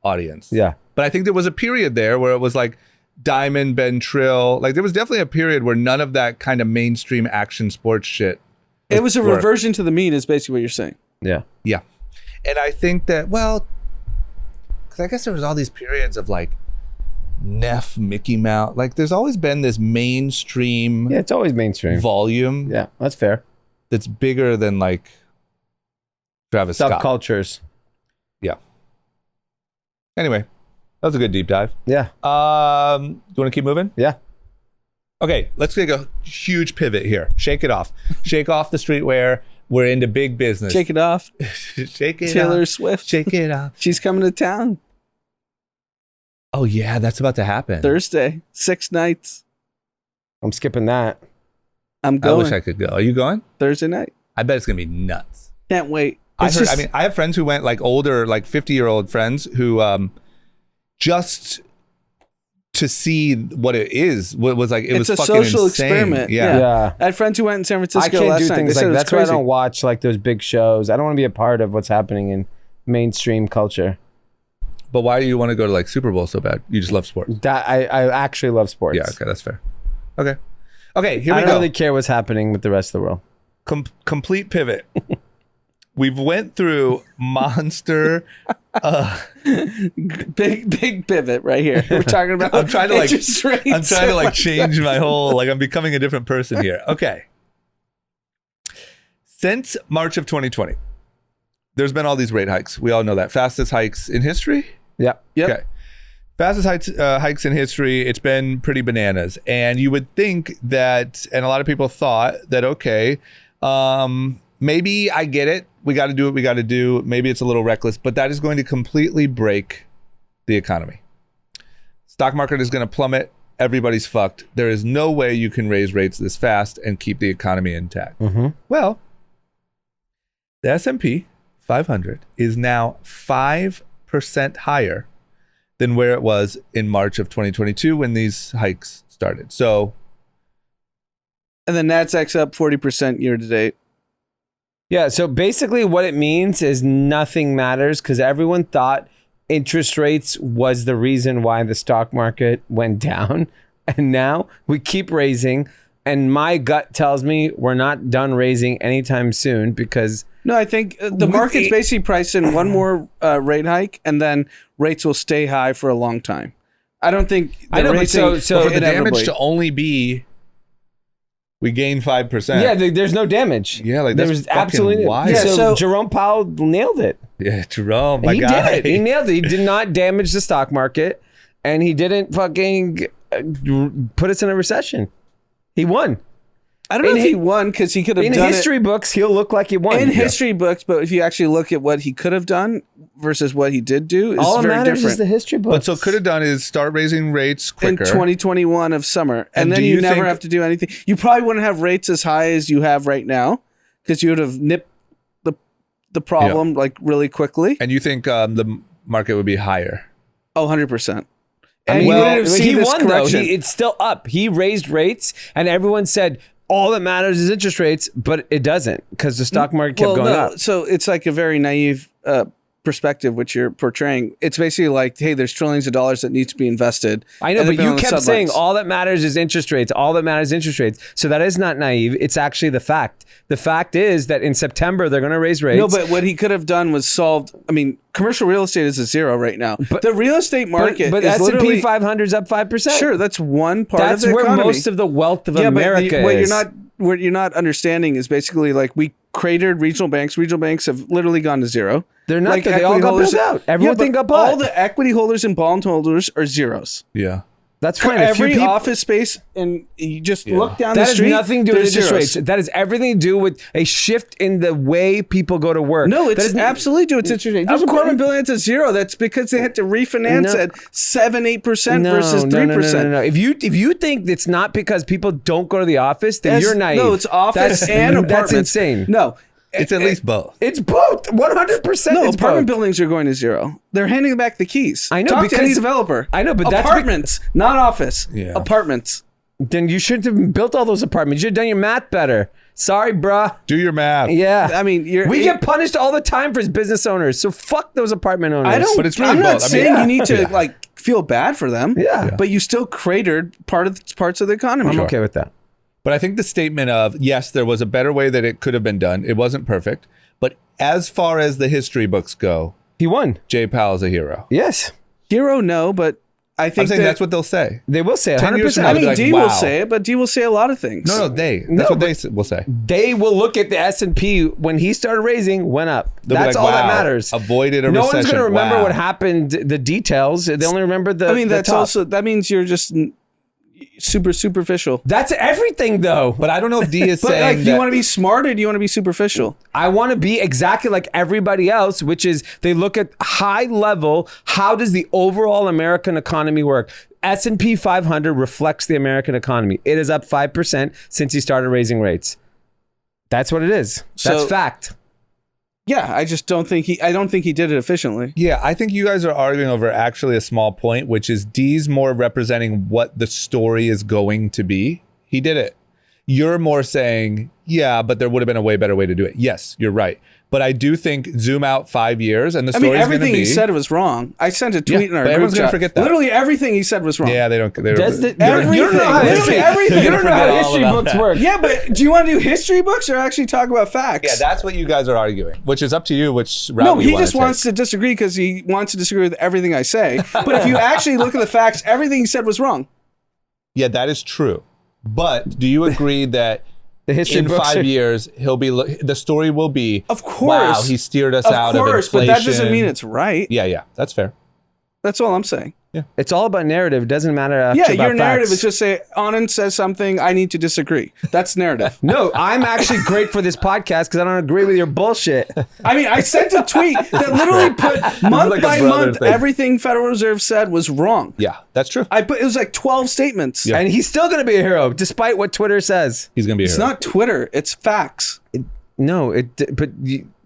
audience. Yeah, but I think there was a period there where it was like Diamond, Ben Trill. Like there was definitely a period where none of that kind of mainstream action sports shit. It was a reversion to the mean, is basically what you're saying. Yeah, yeah, and I think that because I guess there was all these periods of like Neff, Mickey Mouse. Like there's always been this mainstream. Yeah, it's always mainstream volume. Yeah, that's fair. That's bigger than like Travis Scott. Subcultures. Yeah. Anyway, that was a good deep dive. Yeah. Do you want to keep moving? Yeah. Okay, let's take a huge pivot here. Shake it off. Shake off the streetwear. We're into big business. Shake it off. Shake it Taylor off. Swift. Shake it off. She's coming to town. Oh, yeah, that's about to happen. Thursday, 6 nights. I'm skipping that. I'm going. I wish I could go. Are you going? Thursday night. I bet it's going to be nuts. Can't wait. I have friends who went, like older, like 50-year-old friends who just to see what it is, was like, it was fucking insane. It's a social experiment. Yeah. I had friends who went in San Francisco I can't last do night. things like that's why I don't watch like those big shows. I don't want to be a part of what's happening in mainstream culture. But why do you want to go to like Super Bowl so bad? You just love sports. That I actually love sports. Yeah, okay, that's fair. Okay, here we go. I don't really care what's happening with the rest of the world. Complete pivot. We've went through Monster. Big pivot right here. We're talking about. I'm trying to change my whole. Like I'm becoming a different person here. Okay. Since March of 2020, there's been all these rate hikes. We all know that. Fastest hikes in history. Yeah. Yep. Okay. Fastest hikes in history. It's been pretty bananas. And you would think that, and a lot of people thought that, okay, maybe I get it. We got to do what we got to do. Maybe it's a little reckless, but that is going to completely break the economy. Stock market is going to plummet. Everybody's fucked. There is no way you can raise rates this fast and keep the economy intact. Mm-hmm. Well, the S&P 500 is now 5% higher than where it was in March of 2022 when these hikes started. So, and the Nasdaq's up 40% year to date. Yeah, so basically what it means is nothing matters because everyone thought interest rates was the reason why the stock market went down. And now we keep raising. And my gut tells me we're not done raising anytime soon because... No, I think the market's basically priced in one more rate hike and then rates will stay high for a long time. I don't think... I know, but so for the damage to only be... We gain 5%. Yeah, there's no damage. Yeah, like that's was absolutely wild. Yeah, so Jerome Powell nailed it. Yeah, Jerome, my guy. Did it. He nailed it. He did not damage the stock market, and he didn't fucking put us in a recession. He won. I don't know if he won because he could have done it. In history books, he'll look like he won. In history books, but if you actually look at what he could have done versus what he did do, all is that very matters different. is the history books. But so could have done is start raising rates quicker. In 2021 of summer. And then you never have to do anything. You probably wouldn't have rates as high as you have right now because you would have nipped the problem like really quickly. And you think the market would be higher? Oh, 100%. And he won though. It's still up. He raised rates, and everyone said all that matters is interest rates, but it doesn't because the stock market kept going up. So it's like a very naive perspective which you're portraying. It's basically like, hey, there's trillions of dollars that needs to be invested. I know, but you kept saying all that matters is interest rates. All that matters is interest rates. So that is not naive. It's actually the fact. The fact is that in September they're going to raise rates. No, but what he could have done was solved. I mean, commercial real estate is a zero right now. But the real estate market, but is S&P 500 is up 5%. Sure, that's one part of the economy. That's where most of the wealth of America is. What you're not understanding is basically like we created regional banks. Regional banks have literally gone to zero. They're not. Like they all got built out. Everything got bought. All the equity holders and bond holders are zeros. Yeah. That's fine. Every office space, and you just look down the street. That has nothing to do with interest rates. That has everything to do with a shift in the way people go to work. No, it's absolutely due to interest rates. Those apartment buildings at zero. That's because they had to refinance at 7-8% versus 3%. No. If you think it's not because people don't go to the office, then you're naive. No, it's office and apartments. That's insane. No. It's at least both. It's both. 100%. No, apartment buildings are going to zero. They're handing back the keys. I know. Talk to any developer. I know, but apartments, not office. Yeah. Apartments. Then you shouldn't have built all those apartments. You should have done your math better. Sorry, bruh. Do your math. Yeah. I mean, we get punished all the time for business owners. So fuck those apartment owners. I don't. But it's really I'm not both. saying you need to like feel bad for them. Yeah. But you still cratered parts of the economy. I'm okay with that. But I think the statement of, yes, there was a better way that it could have been done. It wasn't perfect. But as far as the history books go, he won. J Powell's a hero. Yes. Hero, no, but I think I'm saying that's what they'll say. They will say 100%. I mean, D will say it, but D will say a lot of things. No, they. That's what they will say. They will look at the S&P when he started raising, went up. That's all that matters. Avoided a recession. No one's going to remember what happened, the details. They only remember the. I mean, that's top. also that means you're just super superficial. That's everything, though. But I don't know if D is saying. Like, do you want to be smart or do you want to be superficial? I want to be exactly like everybody else, which is they look at high level. How does the overall American economy work? S&P 500 reflects the American economy. It is up 5% since he started raising rates. That's what it is. That's fact. Yeah, I just don't think I don't think he did it efficiently. Yeah, I think you guys are arguing over actually a small point, which is D's more representing what the story is going to be. He did it. You're more saying, yeah, but there would have been a way better way to do it. Yes, you're right. But I do think zoom out 5 years and the story is going to be... everything he said was wrong. I sent a tweet in our group everyone's going to forget that. Literally everything he said was wrong. Yeah, they don't... You don't know how history books work. Yeah, but do you want to do history books or actually talk about facts? Yeah, that's what you guys are arguing, which is up to you, which route No, you he want just wants to disagree because he wants to disagree with everything I say. But if you actually look at the facts, everything he said was wrong. Yeah, that is true. But do you agree that... The history in 5 years, he'll be. The story will be. Of course. Wow, he steered us out of inflation. But that doesn't mean it's right. Yeah, that's fair. That's all I'm saying. Yeah, it's all about narrative. It doesn't matter. Yeah, your narrative is just say Anand says something. I need to disagree. That's narrative. No, I'm actually great for this podcast because I don't agree with your bullshit. I mean, I sent a tweet that literally put month by month everything Federal Reserve said was wrong. Yeah, that's true. It was like 12 statements. Yeah. And he's still going to be a hero despite what Twitter says. He's going to be a hero. It's not Twitter. It's facts. But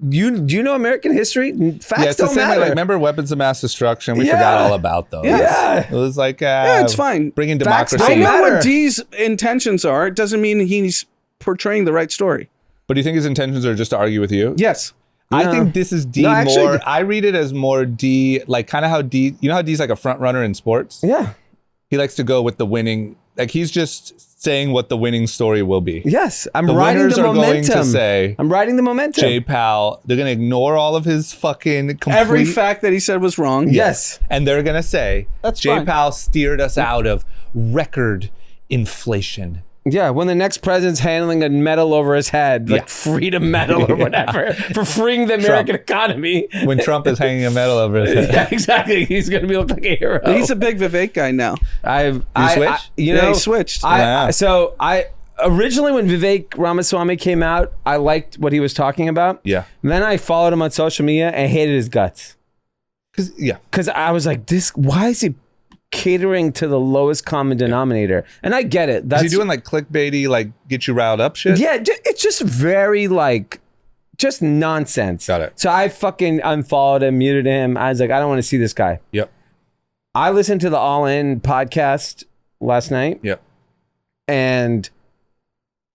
you know American history? Facts it's the don't same matter. Way, remember weapons of mass destruction? We forgot all about those. Yeah. It was like it's fine. Bringing Facts democracy. I know what D's intentions are. It doesn't mean he's portraying the right story. But do you think his intentions are just to argue with you? Yes. I think this is D more. I read it as more D, like kind of how D. You know how D's like a front runner in sports? Yeah. He likes to go with the winning. Like he's just saying what the winning story will be. Yes, I'm the riding winners the momentum. Are going to say, I'm riding the momentum. J Powell. They're going to ignore all of his fucking every fact that he said was wrong. Yes, and they're going to say J Powell steered us out of record inflation. Yeah, when the next president's handling a medal over his head, like freedom medal or whatever, for freeing the American economy. When Trump is hanging a medal over his head. Yeah, exactly. He's going to be look like a hero. He's a big Vivek guy now. You switched? He switched. originally when Vivek Ramaswamy came out, I liked what he was talking about. Yeah. And then I followed him on social media and hated his guts. Because I was like, why is he catering to the lowest common denominator? And I get it. Is he doing like clickbaity, like get you riled up shit? Yeah, it's just very like, just nonsense. Got it. So I fucking unfollowed him, muted him. I was like, I don't want to see this guy. Yep. I listened to the All In podcast last night. Yep. And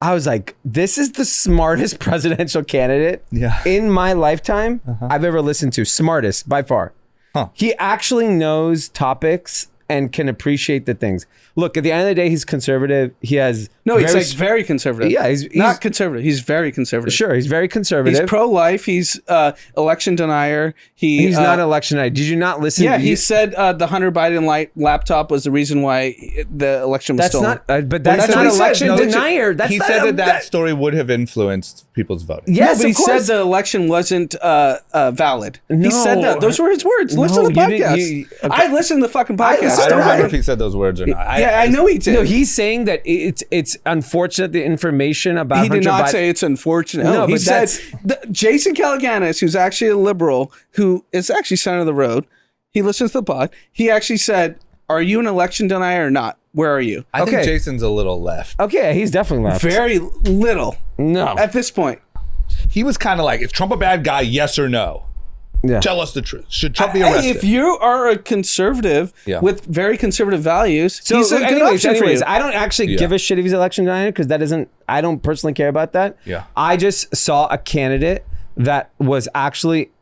I was like, this is the smartest presidential candidate in my lifetime I've ever listened to. Smartest by far. Huh. He actually knows topics and can appreciate the things. Look, at the end of the day, he's conservative. He has he's like very conservative. Yeah, he's not conservative. He's very conservative. Sure, he's very conservative. He's pro-life. He's election denier. He's not election denier. Did you not listen? Yeah, he said the Hunter Biden laptop was the reason why the election was stolen. But that's not election denier. He said that story would have influenced people's voting. Yes, but he said the election wasn't valid. No, he said that. Those were his words. Listen to the podcast. I listened to the fucking podcast. I don't know if he said those words or not. I know he did. No, he's saying that it's unfortunate the information about. He did not say it's unfortunate. No, he said Jason Calacanis, who's actually a liberal, who is actually center of the road. He listens to the pod. He actually said, "Are you an election denier or not? Where are you?" I think Jason's a little left. Okay, he's definitely left. Very little. No, at this point, he was kind of like, "Is Trump a bad guy? Yes or no?" Yeah. Tell us the truth. Should Trump be arrested? If you are a conservative with very conservative values, he's a good option for you. I don't actually give a shit if he's election denier because I don't personally care about that. Yeah. I just saw a candidate that was actually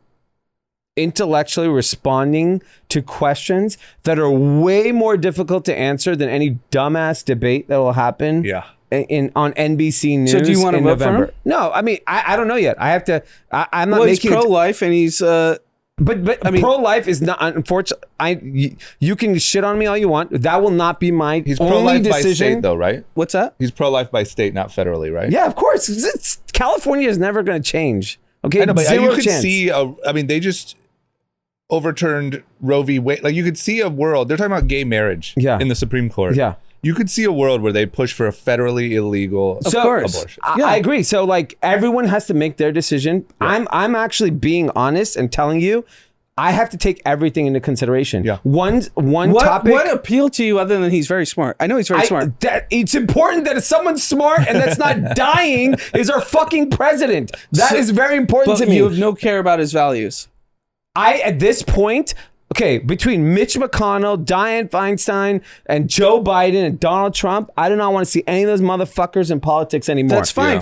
intellectually responding to questions that are way more difficult to answer than any dumbass debate that will happen. Yeah. On NBC News. So do you want to vote November. for him? No, I mean I don't know yet. I have to. I'm not making. He's pro-life and he's. But I mean, pro-life is not. Unfortunately, you can shit on me all you want. That will not be my he's only pro-life decision. by state, though, right? What's that? He's pro-life by state, not federally, right? Yeah, of course. California is never going to change. Okay, I know, but zero you could chance. see. I mean, they just overturned Roe v. Wade. Like you could see a world. They're talking about gay marriage. In the Supreme Court. Yeah. You could see a world where they push for a federally illegal abortion. I agree. So like everyone has to make their decision. Yeah. I'm actually being honest and telling you, I have to take everything into consideration. Yeah. One topic. What appealed to you other than he's very smart? I know he's very smart. It's important that if someone's smart and that's not dying is our fucking president. That is very important to me. You have no care about his values. At this point. Okay, between Mitch McConnell, Dianne Feinstein, and Joe Biden and Donald Trump, I do not want to see any of those motherfuckers in politics anymore. That's fine.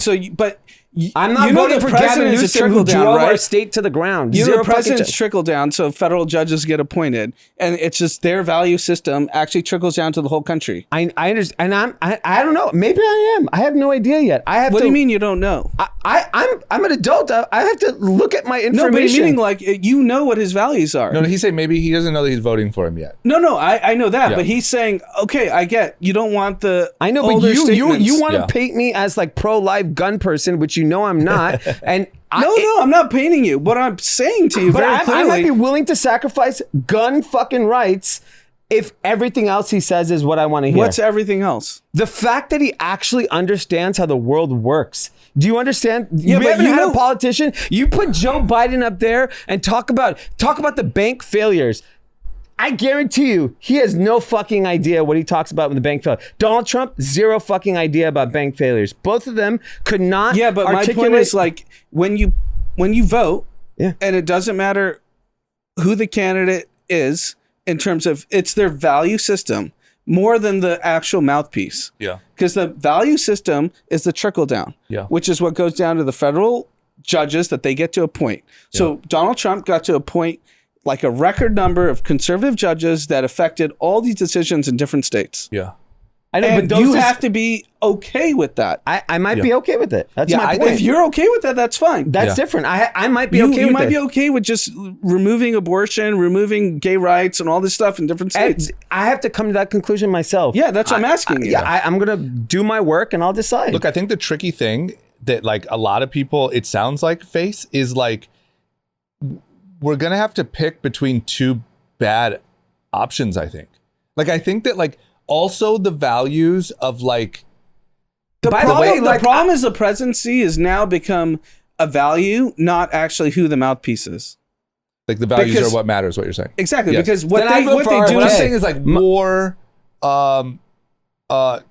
Yeah. I'm not voting for Gavin Newsom, who drove our state to the ground. The president's trickle down, so federal judges get appointed, and it's just their value system actually trickles down to the whole country. I understand, and I don't know. Maybe I am. I have no idea yet. What do you mean you don't know? I'm an adult. I have to look at my information. No, but meaning like you know what his values are. No, he's saying maybe he doesn't know that he's voting for him yet. No, I know that, but he's saying, okay, I get you don't want the. I know, but you want to paint me as like pro-life gun person, which you know I'm not. And I'm not painting you. What I'm saying to you very clearly, I might be willing to sacrifice gun fucking rights if everything else he says is what I want to hear. What's everything else? The fact that he actually understands how the world works. Do you understand? Yeah, we haven't had a politician. You put Joe Biden up there and talk about the bank failures. I guarantee you, he has no fucking idea what he talks about with the bank failure. Donald Trump, zero fucking idea about bank failures. Both of them could not. Yeah, but my point is like when you vote, and it doesn't matter who the candidate is in terms of it's their value system more than the actual mouthpiece. Yeah, because the value system is the trickle down. Yeah, which is what goes down to the federal judges that they get to appoint. So Donald Trump got to appoint like a record number of conservative judges that affected all these decisions in different states. Yeah. I know, and but you have to be okay with that. I might be okay with it. That's my point. If you're okay with that, that's fine. That's different. I might be okay with it. You might be okay with just removing abortion, removing gay rights and all this stuff in different states. I have to come to that conclusion myself. Yeah, that's what I'm asking you. Yeah, I'm going to do my work and I'll decide. Look, I think the tricky thing that like a lot of people, it sounds like face is like, we're going to have to pick between two bad options, I think. Like, I think that like also the values of like The problem is the presidency has now become a value, not actually who the mouthpiece is. Like the values are what matters, what you're saying. Exactly, yes. Because what they do what I'm saying is like war,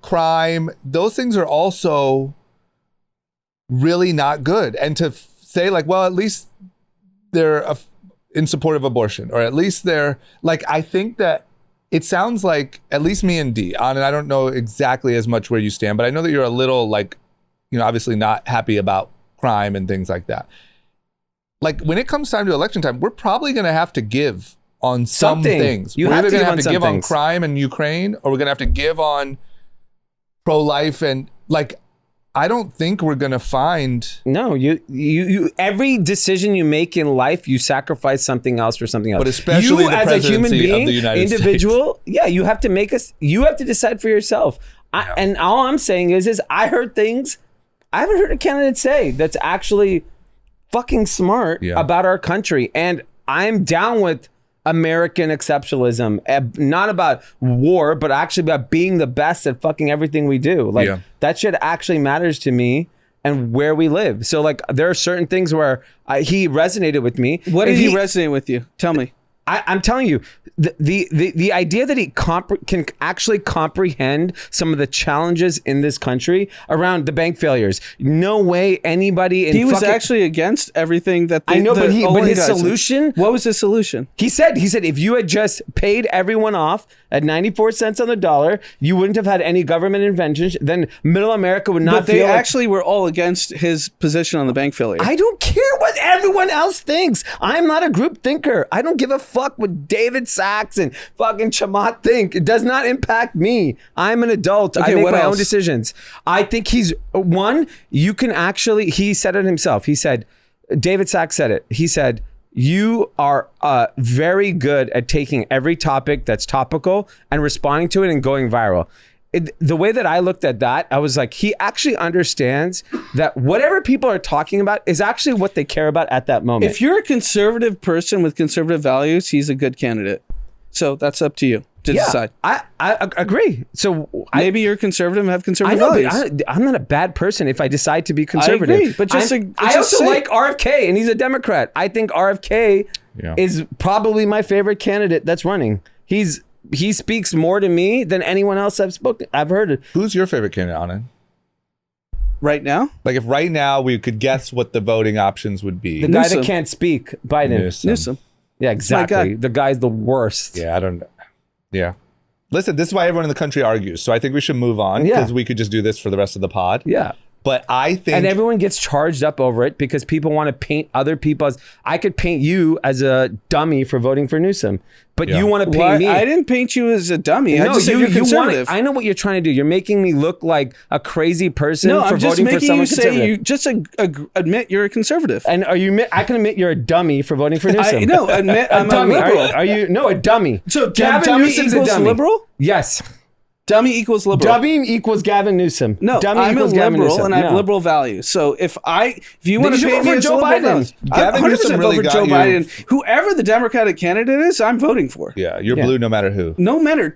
crime, those things are also really not good. And to say like, well, at least they're in support of abortion, or at least they're like, I think that it sounds like, at least me and D, and I don't know exactly as much where you stand, but I know that you're a little like, obviously not happy about crime and things like that. Like when it comes time to election time, we're probably going to have to give on some things. We're either going to have to give on crime in Ukraine, or we're going to have to give on pro-life. And like, I don't think we're going to find. No, you every decision you make in life, you sacrifice something else for something else. But especially the presidency as a human being, of the United individual, States. Yeah, you have to decide for yourself. And all I'm saying is I heard things I haven't heard a candidate say that's actually fucking smart about our country. And I'm down with American exceptionalism, not about war, but actually about being the best at fucking everything we do. Like that shit actually matters to me and where we live. So like there are certain things where he resonated with me. What did he resonate with you? Tell me. I'm telling you, the idea that he can actually comprehend some of the challenges in this country around the bank failures. No way anybody. He was actually against everything that I know, but his solution. What was his solution? He said if you had just paid everyone off at 94 cents on the dollar, you wouldn't have had any government interventions. Then middle America would not. But they actually were all against his position on the bank failure. I don't care what everyone else thinks. I'm not a group thinker. I don't give a fuck what David Sachs and fucking Chamath think. It does not impact me. I'm an adult. I make my own decisions. I think you can actually, he said it himself. He said, David Sachs said it. He said, you are very good at taking every topic that's topical and responding to it and going viral. The way that I looked at that, I was like, he actually understands that whatever people are talking about is actually what they care about at that moment. If you're a conservative person with conservative values, he's a good candidate. So that's up to you to decide. I agree. So maybe you're conservative and have conservative values. But I'm not a bad person if I decide to be conservative. I agree, but I also like RFK, and he's a Democrat. I think RFK is probably my favorite candidate that's running. He speaks more to me than anyone else I've heard. Who's your favorite candidate, Anand? Right now? Like if right now we could guess what the voting options would be. The guy that can't speak, Biden. Newsom. Yeah, exactly. The guy's the worst. Yeah, I don't know. Yeah. Listen, this is why everyone in the country argues. So I think we should move on because we could just do this for the rest of the pod. Yeah. But I think... And everyone gets charged up over it because people want to paint other people as... I could paint you as a dummy for voting for Newsom. But you want to paint me... I didn't paint you as a dummy. No, I just said you're conservative. I know what you're trying to do. You're making me look like a crazy person for voting for someone conservative. You just admit you're a conservative. And I can admit you're a dummy for voting for Newsom. Admit I'm a liberal. Are you... No, a dummy. So Gavin Newsom's a dummy. Liberal? Yes. Dummy equals liberal. Dummy equals Gavin Newsom. No, dummy I'm a liberal and I have no. liberal values. So if you want to paint me as Joe Biden, Gavin Newsom really vote for Joe Biden. Whoever the Democratic candidate is, I'm voting for. Yeah, you're blue no matter who. No matter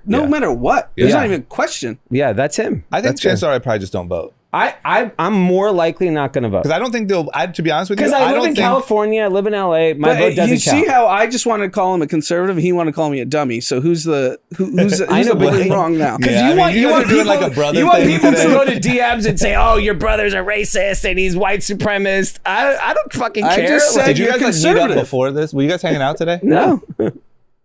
what. There's not even a question. Yeah, that's him. I think chances are I probably just don't vote. I'm more likely not going to vote. Because I don't think they'll, to be honest with you, because I live in California, I live in LA, my vote doesn't count. You see how I just want to call him a conservative and he want to call me a dummy. So who's the wrong now? Because you want people, like a brother you want people to go to DMs and say, oh, your brother's a racist and he's white supremacist. I don't fucking care. I just said did you guys meet up before this? Were you guys hanging out today? No.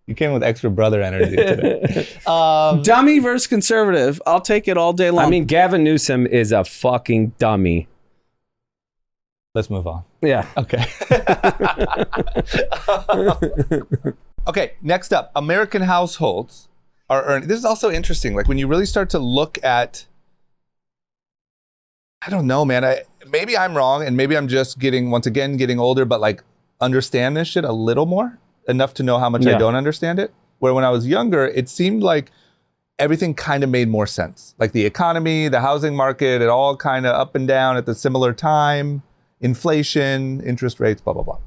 You came with extra brother energy today. Dummy versus conservative. I'll take it all day long. I mean, Gavin Newsom is a fucking dummy. Let's move on. Yeah. Okay. Okay, next up. American households are earning. This is also interesting. Like when you really start to look at, I don't know, man. Maybe I'm wrong and maybe I'm just getting older, but like understand this shit a little more. Enough to know how much I don't understand it. Where when I was younger, it seemed like everything kind of made more sense. Like the economy, the housing market, it all kind of up and down at the similar time. Inflation, interest rates, blah, blah, blah.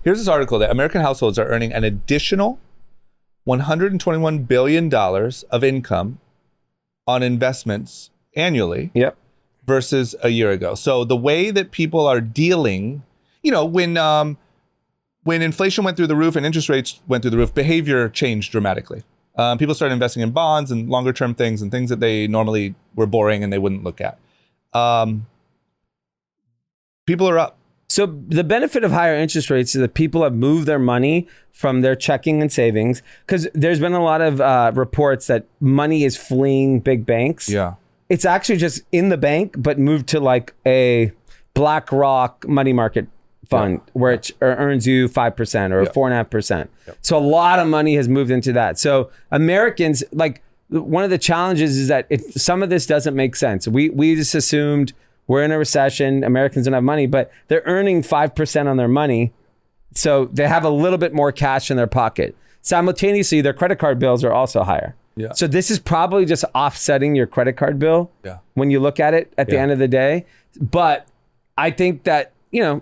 Here's this article that American households are earning an additional $121 billion of income on investments annually. Yep. Versus a year ago. So the way that people are dealing, when inflation went through the roof and interest rates went through the roof, behavior changed dramatically. People started investing in bonds and longer term things and things that they normally were boring and they wouldn't look at. People are up. So the benefit of higher interest rates is that people have moved their money from their checking and savings, because there's been a lot of reports that money is fleeing big banks. Yeah. It's actually just in the bank, but moved to like a BlackRock money market fund where it earns you 5% or 4.5%. Yep. So a lot of money has moved into that. So Americans, like, one of the challenges is that some of this doesn't make sense. We just assumed we're in a recession, Americans don't have money, but they're earning 5% on their money. So they have a little bit more cash in their pocket. Simultaneously, their credit card bills are also higher. Yeah. So this is probably just offsetting your credit card bill when you look at it at the end of the day. But I think that,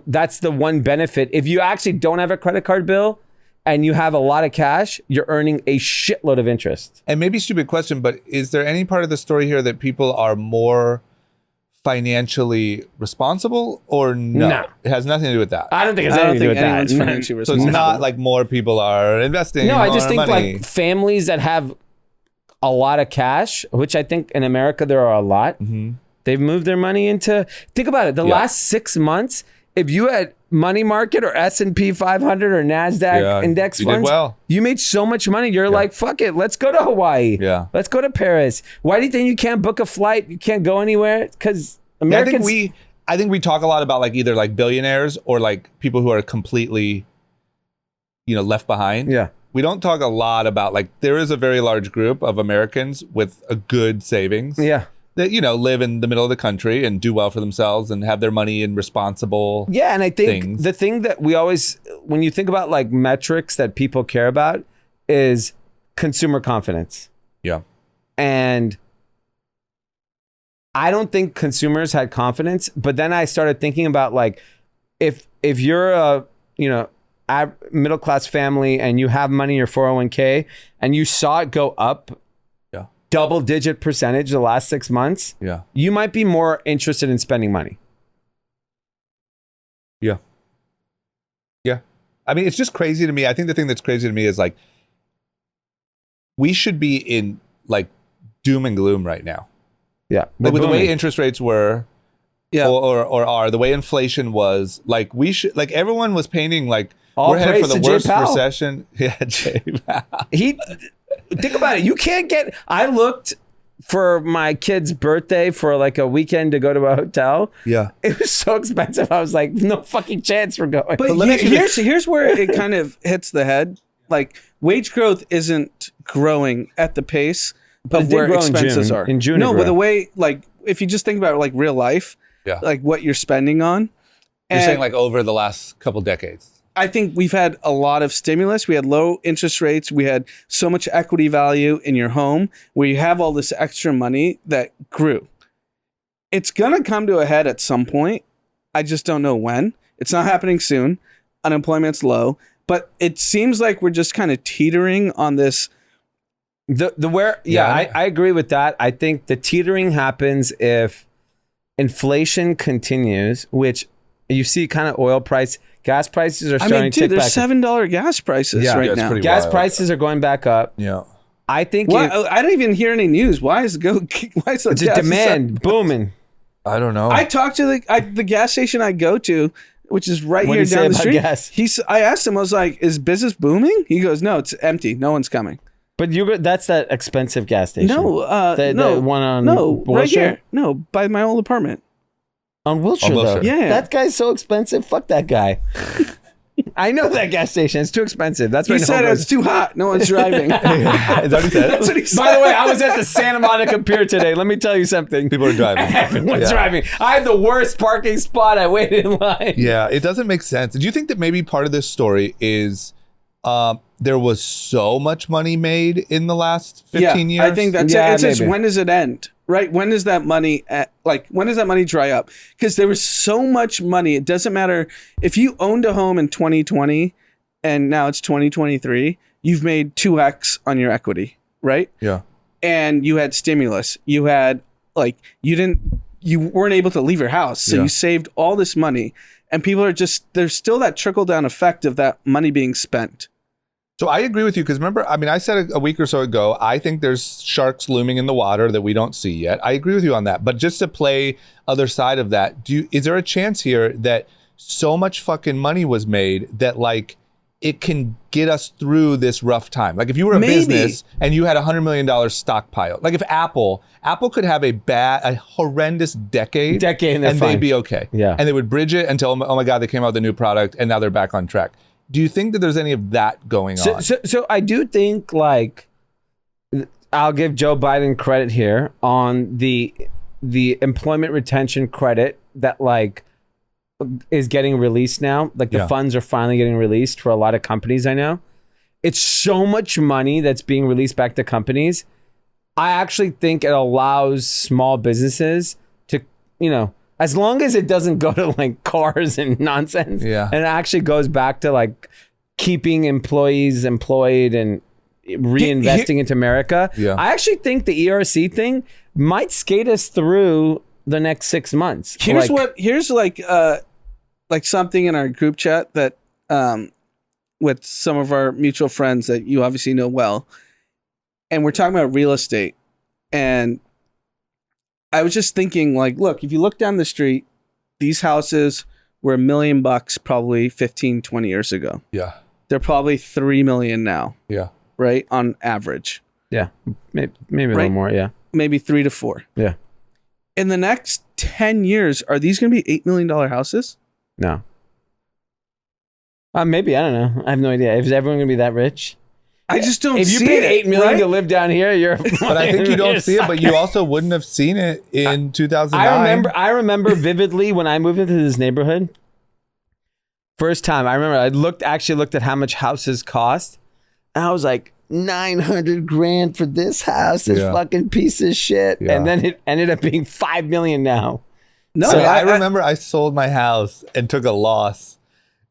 that's the one benefit. If you actually don't have a credit card bill and you have a lot of cash, you're earning a shitload of interest. And maybe stupid question, but is there any part of the story here that people are more financially responsible or no? No. It has nothing to do with that. I don't think it's anything to do with that. Financially so it's not like more people are investing. No, I just think money. like families that have a lot of cash, which I think in America there are a lot. Mm-hmm. They've moved their money into. Think about it. The last 6 months, if you had money market or S&P 500 or NASDAQ index funds, you made so much money. You're like, fuck it, let's go to Hawaii. Yeah, let's go to Paris. Why do you think you can't book a flight? You can't go anywhere because Americans. I think we talk a lot about like either like billionaires or like people who are completely, left behind. Yeah. We don't talk a lot about like there is a very large group of Americans with a good savings. Yeah. That, live in the middle of the country and do well for themselves and have their money in responsible Yeah, and I think things. The thing that we always, when you think about like metrics that people care about, is consumer confidence. Yeah. And I don't think consumers had confidence, but then I started thinking about like, if you're a, middle class family and you have money in your 401k and you saw it go up double-digit percentage the last 6 months, you might be more interested in spending money. Yeah. Yeah. I mean, it's just crazy to me. I think the thing that's crazy to me is like, we should be in like doom and gloom right now. Yeah. Like with the way interest rates were, or are, the way inflation was, like we should, like everyone was painting like, we're headed for the worst recession. Yeah, J Powell. Think about it. You can't get. I looked for my kid's birthday for like a weekend to go to a hotel. Yeah, it was so expensive. I was like, no fucking chance we're going. But here's where it kind of hits the head. Like wage growth isn't growing at the pace of where expenses are. In June, no, but the way, like, if you just think about it, like real life, like what you're spending on. You're saying like over the last couple decades. I think we've had a lot of stimulus. We had low interest rates. We had so much equity value in your home where you have all this extra money that grew. It's going to come to a head at some point. I just don't know when. It's not happening soon. Unemployment's low, but it seems like we're just kind of teetering on this. I agree with that. I think the teetering happens if inflation continues, which you see kind of oil price. Gas prices are starting to tick back. There's $7 gas prices right now. Gas prices are going back up. Yeah. I think I don't even hear any news. Why is it's a demand booming? I don't know. I talked to the gas station I go to, which is right here down the street. Gas? I asked him, I was like, is business booming? He goes, no, it's empty. No one's coming. But that's that expensive gas station. No, the one on Wilshire? Right here. No, by my old apartment. On Wilshire, though. Yeah. That guy's so expensive. Fuck that guy. I know that gas station. It's too expensive. That's what he said. It's too hot. No one's driving. Is that what he said? That's what he said. By the way, I was at the Santa Monica Pier today. Let me tell you something. People are driving. Everyone's driving. I had the worst parking spot. I waited in line. Yeah, it doesn't make sense. Do you think that maybe part of this story is there was so much money made in the last 15 years? I think that's it. It's just, when does it end? Right? When does that money when does that money dry up? Because there was so much money. It doesn't matter if you owned a home in 2020 and now it's 2023, you've made 2x on your equity, right? Yeah. And you had stimulus. You had like you weren't able to leave your house, so you saved all this money, and people are there's still that trickle down effect of that money being spent. So I agree with you because remember, I mean, I said a week or so ago, I think there's sharks looming in the water that we don't see yet. I agree with you on that. But just to play other side of that, is there a chance here that so much fucking money was made that like it can get us through this rough time? Like if you were a business and you had $100 million stockpile, like if Apple could have a horrendous decade and they'd be okay. Yeah. And they would bridge it until, oh my God, they came out with a new product and now they're back on track. Do you think that there's any of that going on? So I do think like I'll give Joe Biden credit here on the employment retention credit that like is getting released now. Like the funds are finally getting released for a lot of companies I know. It's so much money that's being released back to companies. I actually think it allows small businesses to, as long as it doesn't go to like cars and nonsense, and it actually goes back to like keeping employees employed and reinvesting into America. I actually think the ERC thing might skate us through the next 6 months. Here's something in our group chat that with some of our mutual friends that you obviously know well, and we're talking about real estate, and I was just thinking, like, look, if you look down the street, these houses were $1 million probably 15, 20 years ago. Yeah. They're probably 3 million now. Yeah. Right? On average. Yeah. Maybe a little more. Yeah. Maybe 3 to 4. Yeah. In the next 10 years, are these going to be $8 million houses? No. Maybe. I don't know. I have no idea. Is everyone going to be that rich? I just don't see it. If you paid $8 million to live down here, you're. But I think you don't see it. But you also wouldn't have seen it in 2009. I remember vividly when I moved into this neighborhood. First time I remember, I actually looked at how much houses cost, and I was like, $900,000 for this house, this fucking piece of shit, and then it ended up being $5 million now. No, so I remember I sold my house and took a loss.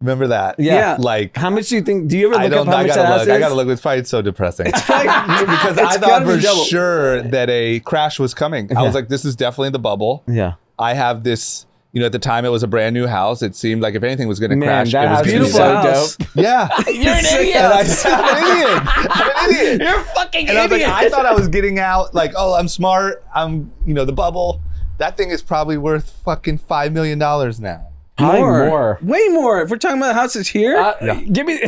Remember that? Yeah. Like, how much do you think? Do you ever look up how much that house is? I gotta look. It's probably so depressing. It's probably, because I thought for sure that a crash was coming. I was like, this is definitely the bubble. Yeah. I have this. At the time it was a brand new house. It seemed like if anything was going to crash, that it was beautiful house. Dope. Yeah. You're an idiot. I'm an idiot. You're a fucking idiot. And I was like, I thought I was getting out. Like, oh, I'm smart. I'm, the bubble. That thing is probably worth fucking $5 million now. More. Way more. If we're talking about houses here, give me.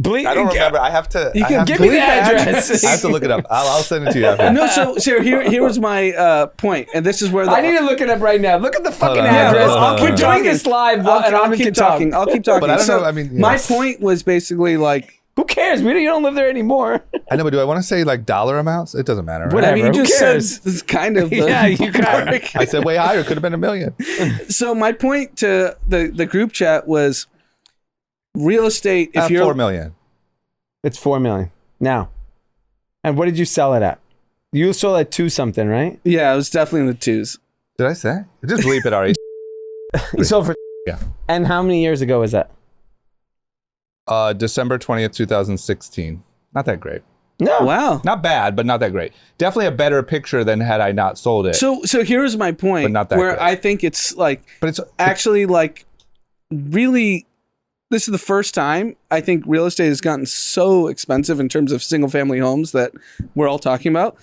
I don't remember. I have to. You can give me the address. I have to look it up. I'll send it to you after. No, so here was my point, and this is where I need to look it up right now. Look at the fucking address. We're doing this live, and I'll keep talking. I'll keep talking. But I don't know. I mean, my point was basically like, who cares? You don't live there anymore. I know, but do I want to say like dollar amounts? It doesn't matter. Right? Whatever. You just said it's kind of. Yeah, you got it. I said way higher. Could have been $1 million. So my point to the group chat was, real estate. If you're $4 million. It's $4 million now. And what did you sell it at? You sold at 2 something, right? Yeah, it was definitely in the 2s. Did I say? Just bleep it, Ari. You sold for. Yeah. And how many years ago was that? December 20th, 2016. Not that great. No. Wow. Not bad, but not that great. Definitely a better picture than had I not sold it. So here's my point. But not that where great. I think it's like, but it's actually like really. This is the first time I think real estate has gotten so expensive in terms of single family homes that we're all talking about,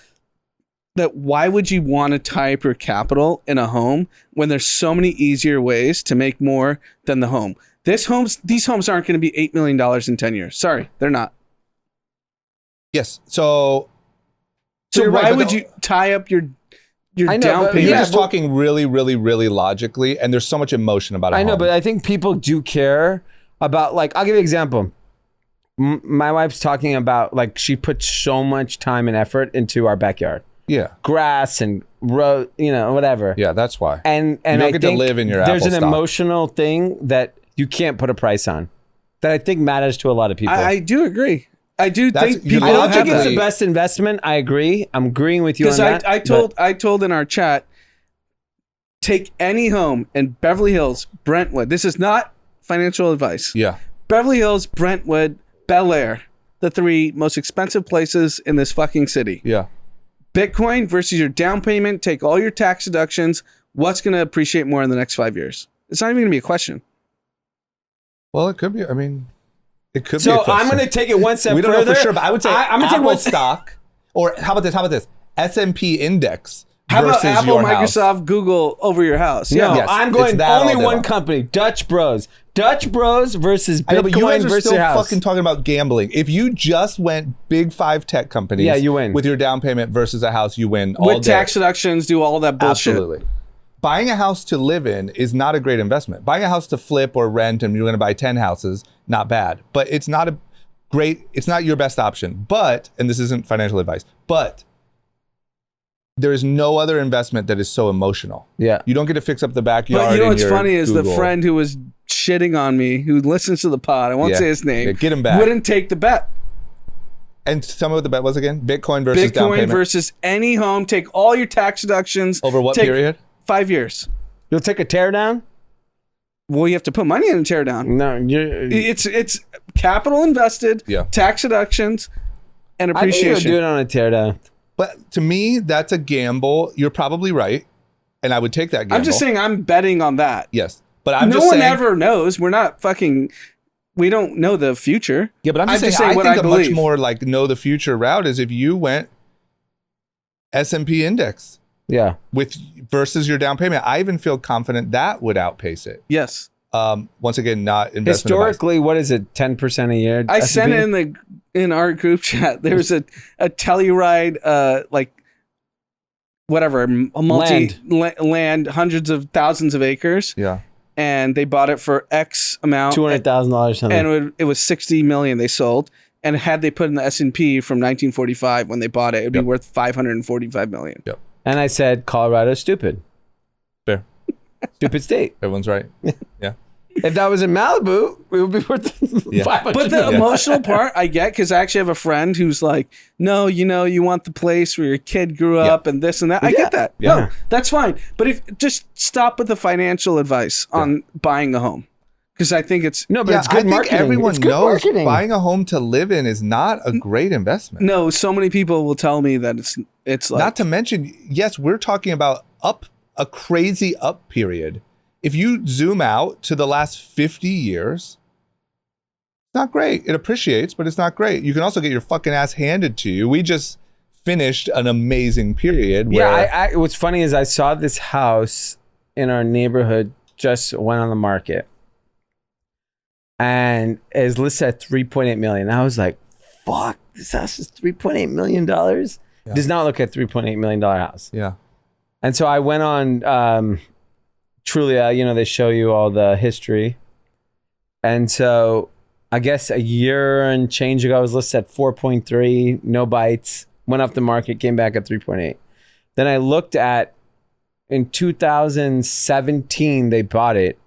that why would you want to tie up your capital in a home when there's so many easier ways to make more than the home? These homes aren't going to be $8 million in 10 years. Sorry, they're not. Yes. So why would you tie up your down payment? You're just talking really, really, really logically, and there's so much emotion about it. I know, but I think people do care about, like, I'll give you an example. My wife's talking about, like, she put so much time and effort into our backyard. Yeah. Grass and road, whatever. Yeah, that's why. And you don't I get think to live in your there's Apple an stock. emotional thing that you can't put a price on that I think matters to a lot of people. I do agree. I do think people I don't think it's the best investment. I agree. I'm agreeing with you on that. Because I told in our chat, take any home in Beverly Hills, Brentwood. This is not financial advice. Yeah. Beverly Hills, Brentwood, Bel Air, the 3 most expensive places in this fucking city. Yeah. Bitcoin versus your down payment, take all your tax deductions. What's going to appreciate more in the next 5 years? It's not even going to be a question. Well, it could be. I mean, it could be. So I'm going to take it one step further. We don't know for sure, but I would say I'm gonna take one stock, or how about this? S&P index. How about versus Apple, your Microsoft, house. Google over your house? No, Yes, I'm going only one long. company. Dutch Bros. Dutch Bros versus Bitcoin but you guys are versus still your house. fucking talking about gambling. If you just went big 5 tech companies, you win. With your down payment versus a house, you win all With day. tax deductions, do all that bullshit. Absolutely. Buying a house to live in is not a great investment. Buying a house to flip or rent and you're going to buy 10 houses, not bad. But it's not your best option. But, and this isn't financial advice, but there is no other investment that is so emotional. Yeah. You don't get to fix up the backyard. But you know what's funny is Google. the friend who was shitting on me, who listens to the pod, I won't say his name, get him back. wouldn't take the bet. And tell me what the bet was again? Bitcoin versus down payment? Bitcoin versus any home. Take all your tax deductions. Over what period? 5 years. You'll take a tear down? Well, you have to put money in a tear down. No, It's capital invested, tax deductions, and appreciation. I think you'll do it on a tear down. But to me, that's a gamble. You're probably right. And I would take that gamble. I'm just saying I'm betting on that. Yes. But I'm no just one saying, ever knows. We're not fucking, we don't know the future. Yeah, but I'm just saying I think a much more like know the future route is if you went S&P index. Yeah. Versus your down payment. I even feel confident that would outpace it. Yes. Once again, not investment historically advice. What is it, 10% a year? I sent it in our group chat. There's a Telluride like whatever, land, hundreds of thousands of acres. Yeah. And they bought it for X amount, $200,000 something. And it was 60 million they sold. And had they put in the S&P from 1945 when they bought it, it'd be worth 545 million. Yep. And I said Colorado's stupid. Fair. Stupid state. Everyone's right. Yeah. If that was in Malibu, it would be worth 500 But the emotional part I get, because I actually have a friend who's like, no, you want the place where your kid grew up and this and that. I get that. Yeah. No, that's fine. But if just stop with the financial advice on buying a home. Because I think it's... No, but it's good marketing. I think everyone knows marketing. Buying a home to live in is not a great investment. No, so many people will tell me that it's like... Not to mention, yes, we're talking about a crazy up period. If you zoom out to the last 50 years, it's not great. It appreciates, but it's not great. You can also get your fucking ass handed to you. We just finished an amazing period. Where what's funny is I saw this house in our neighborhood just went on the market. And it was listed at $3.8 million. I was like, fuck, this house is $3.8 million? Does not look at $3.8 million house. Yeah. And so I went on Trulia, they show you all the history. And so I guess a year and change ago, I was listed at 4.3, no bites, went off the market, came back at 3.8. Then I looked at, in 2017, they bought it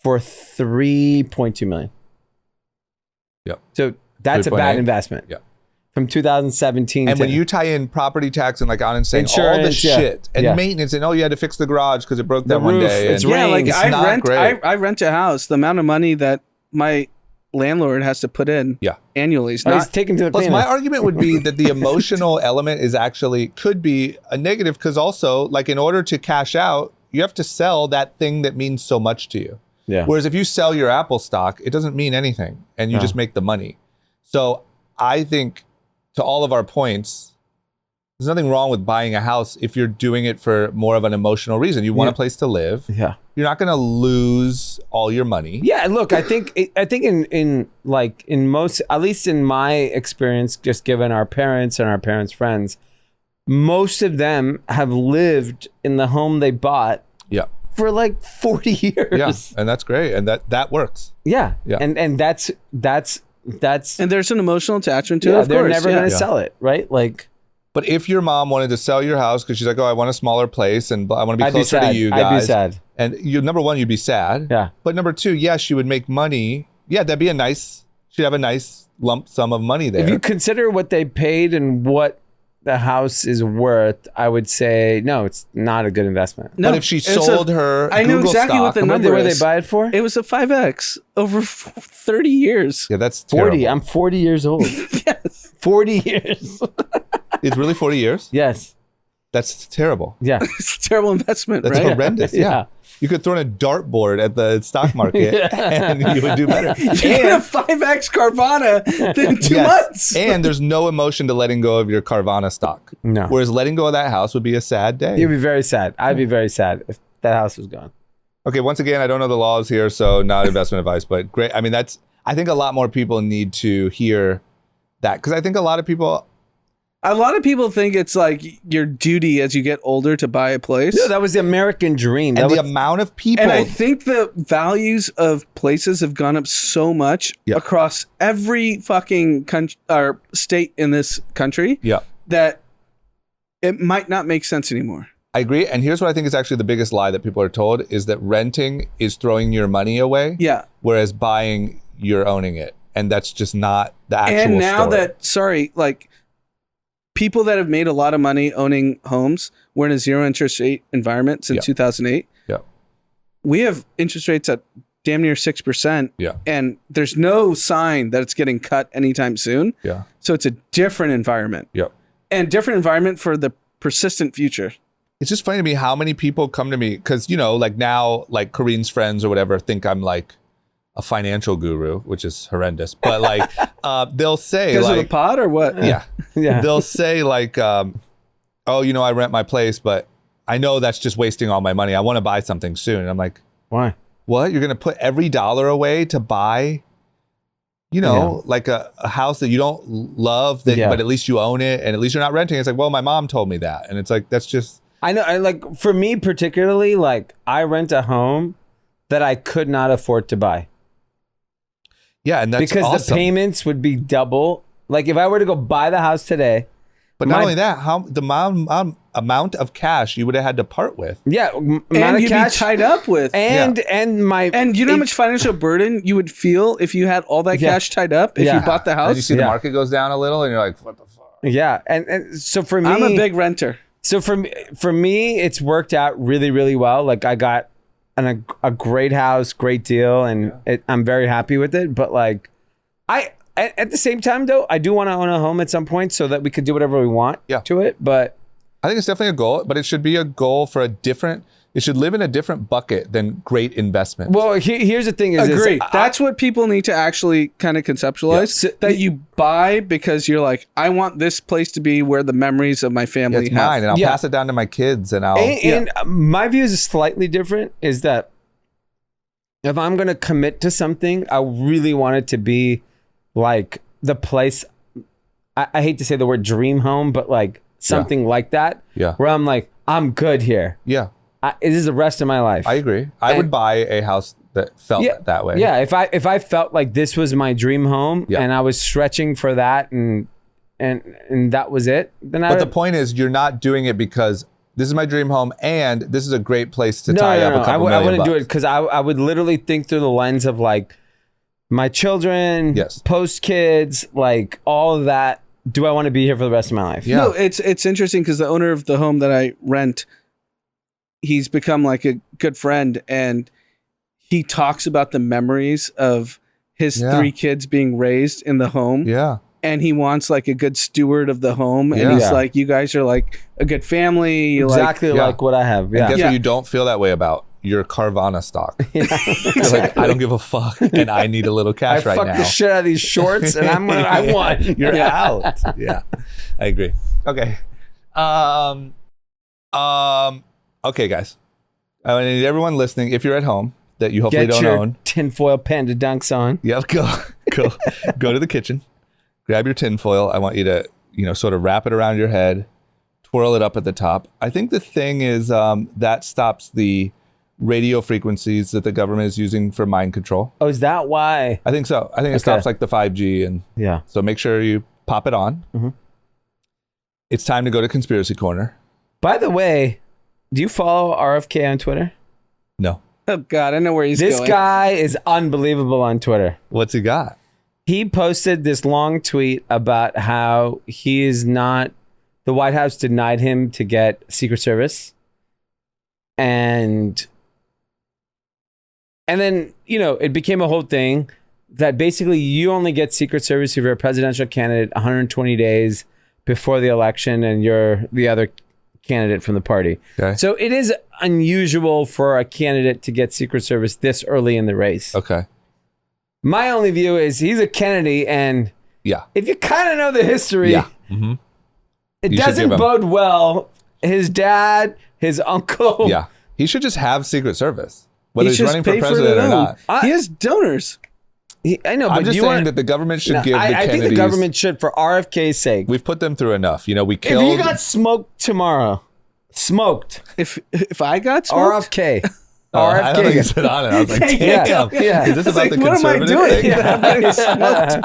for $3.2 million. Yep. So that's a bad investment. Yeah. From 2017 and when you tie in property tax and like Anand saying all the shit and maintenance and you had to fix the garage because it broke down one day. It's rained. I rent a house. The amount of money that my landlord has to put in annually is not... He's taken to the Plus, my argument would be that the emotional element could be a negative because also, like, in order to cash out, you have to sell that thing that means so much to you. Yeah. Whereas if you sell your Apple stock, it doesn't mean anything and you just make the money. So I think, to all of our points, there's nothing wrong with buying a house if you're doing it for more of an emotional reason. You want a place to live. Yeah. You're not going to lose all your money. Yeah, look, I think in most, at least in my experience, just given our parents and our parents' friends, most of them have lived in the home they bought. Yeah. For like 40 years. Yeah, and that's great, and that works. Yeah. Yeah. And that's and there's an emotional attachment to it. Of they're course, never going to sell it, right? Like, but if your mom wanted to sell your house because she's like, oh, I want a smaller place and I want to be closer to you guys. I'd be sad. And number one, you'd be sad. Yeah. But number two, she would make money. Yeah, she'd have a nice lump sum of money there. If you consider what they paid and what the house is worth, I would say no, it's not a good investment. No, but if she sold her I know Google exactly stock, what the number where is. they buy it for? It was a 5x over 30 years. Yeah, that's 40. terrible. I'm 40 years old. Yes. 40 years. It's really 40 years? Yes. That's terrible. Yeah. It's a terrible investment, That's right? horrendous. Yeah. You could throw in a dartboard at the stock market and you would do better. You get a 5X Carvana in 2 months. And there's no emotion to letting go of your Carvana stock. No. Whereas letting go of that house would be a sad day. You'd be very sad. I'd be very sad if that house was gone. Okay, once again, I don't know the laws here, so not investment advice, but great. I mean, I think a lot more people need to hear that because I think a lot of people think it's like your duty as you get older to buy a place. No, that was the American dream. And the amount of people. And I think the values of places have gone up so much across every fucking state in this country that it might not make sense anymore. I agree. And here's what I think is actually the biggest lie that people are told is that renting is throwing your money away. Yeah. Whereas buying, you're owning it. And that's just not the actual And now story. like people that have made a lot of money owning homes, we're in a zero interest rate environment since 2008. Yeah. We have interest rates at damn near 6%. Yeah. And there's no sign that it's getting cut anytime soon. Yeah. So it's a different environment. Yeah. And different environment for the persistent future. It's just funny to me how many people come to me because, you know, like now, like Kareen's friends or whatever think I'm like a financial guru, which is horrendous. But like, they'll say because like, of the pod or what? Yeah. Yeah. They'll say like, oh, you know, I rent my place, but I know that's just wasting all my money. I want to buy something soon. And I'm like, why? What? You're going to put every dollar away to buy, you know, like a house that you don't love, but at least you own it and at least you're not renting. It's like, well, my mom told me that. And it's like, that's just. I know. Like for me particularly, like I rent a home that I could not afford to buy. Yeah, and that's because awesome. the payments would be double. Like if I were to go buy the house today. But not only that, how the amount of cash you would have had to part with. Yeah, and you'd be tied up with. And you know how much financial burden you would feel if you had all that cash tied up if you bought the house. And you see the market goes down a little, and you're like, what the fuck? Yeah, and so for me, I'm a big renter. So for me, it's worked out really, really well. Like I got a great house, great deal, and I'm very happy with it. But like, at the same time though, I do want to own a home at some point so that we could do whatever we want to it. But I think it's definitely a goal, but it should be a goal for it should live in a different bucket than great investment. Well, here's the thing is Agree. That's what people need to actually kind of conceptualize, that you buy because you're like, I want this place to be where the memories of my family it's mine, and I'll pass it down to my kids, and I'll... And my view is slightly different, is that if I'm going to commit to something, I really want it to be like the place, I hate to say the word dream home, but like something like that, where I'm like, I'm good here. Yeah. This is the rest of my life. I agree. I would buy a house that felt that way. Yeah, if I felt like this was my dream home and I was stretching for that and that was it, then But the point is, you're not doing it because this is my dream home and this is a great place to tie up a couple million I wouldn't bucks. do it because I would literally think through the lens of like my children, post kids, like all of that. Do I want to be here for the rest of my life? Yeah. No, it's interesting because the owner of the home that I rent, he's become like a good friend, and he talks about the memories of his 3 kids being raised in the home. Yeah. And he wants like a good steward of the home. And he's like, you guys are like a good family. You're exactly like what I have. Yeah. And guess what you don't feel that way about? Your Carvana stock. You're like, I don't give a fuck, and I need a little cash right now. I fuck the shit out of these shorts, and I won. You're out. Yeah, I agree. Okay. Okay, guys. I need everyone listening. If you're at home, that you hopefully don't own, get your tinfoil Panda dunks on. Yep. Go to the kitchen. Grab your tinfoil. I want you to, sort of wrap it around your head, twirl it up at the top. I think the thing is that stops the radio frequencies that the government is using for mind control. Oh, is that why? I think so. I think it stops like the 5G, and so make sure you pop it on. Mm-hmm. It's time to go to Conspiracy Corner. By the way, do you follow RFK on Twitter? No. Oh God, I know where he's going. This guy is unbelievable on Twitter. What's he got? He posted this long tweet about how the White House denied him to get Secret Service. And then, it became a whole thing that basically you only get Secret Service if you're a presidential candidate 120 days before the election and you're the other candidate from the party. Okay. So it is unusual for a candidate to get Secret Service this early in the race. Okay. My only view is he's a Kennedy, and if you kind of know the history, it doesn't bode well. His dad, his uncle. Yeah. He should just have Secret Service, whether he's running for president or not. He has donors. I know, but I'm just saying that the government should give the Kennedys. I think the government should, for RFK's sake. We've put them through enough. You know, we killed. If you got smoked tomorrow, If I got smoked, RFK. I don't think you said on it. I was like, damn. Is this about the conservative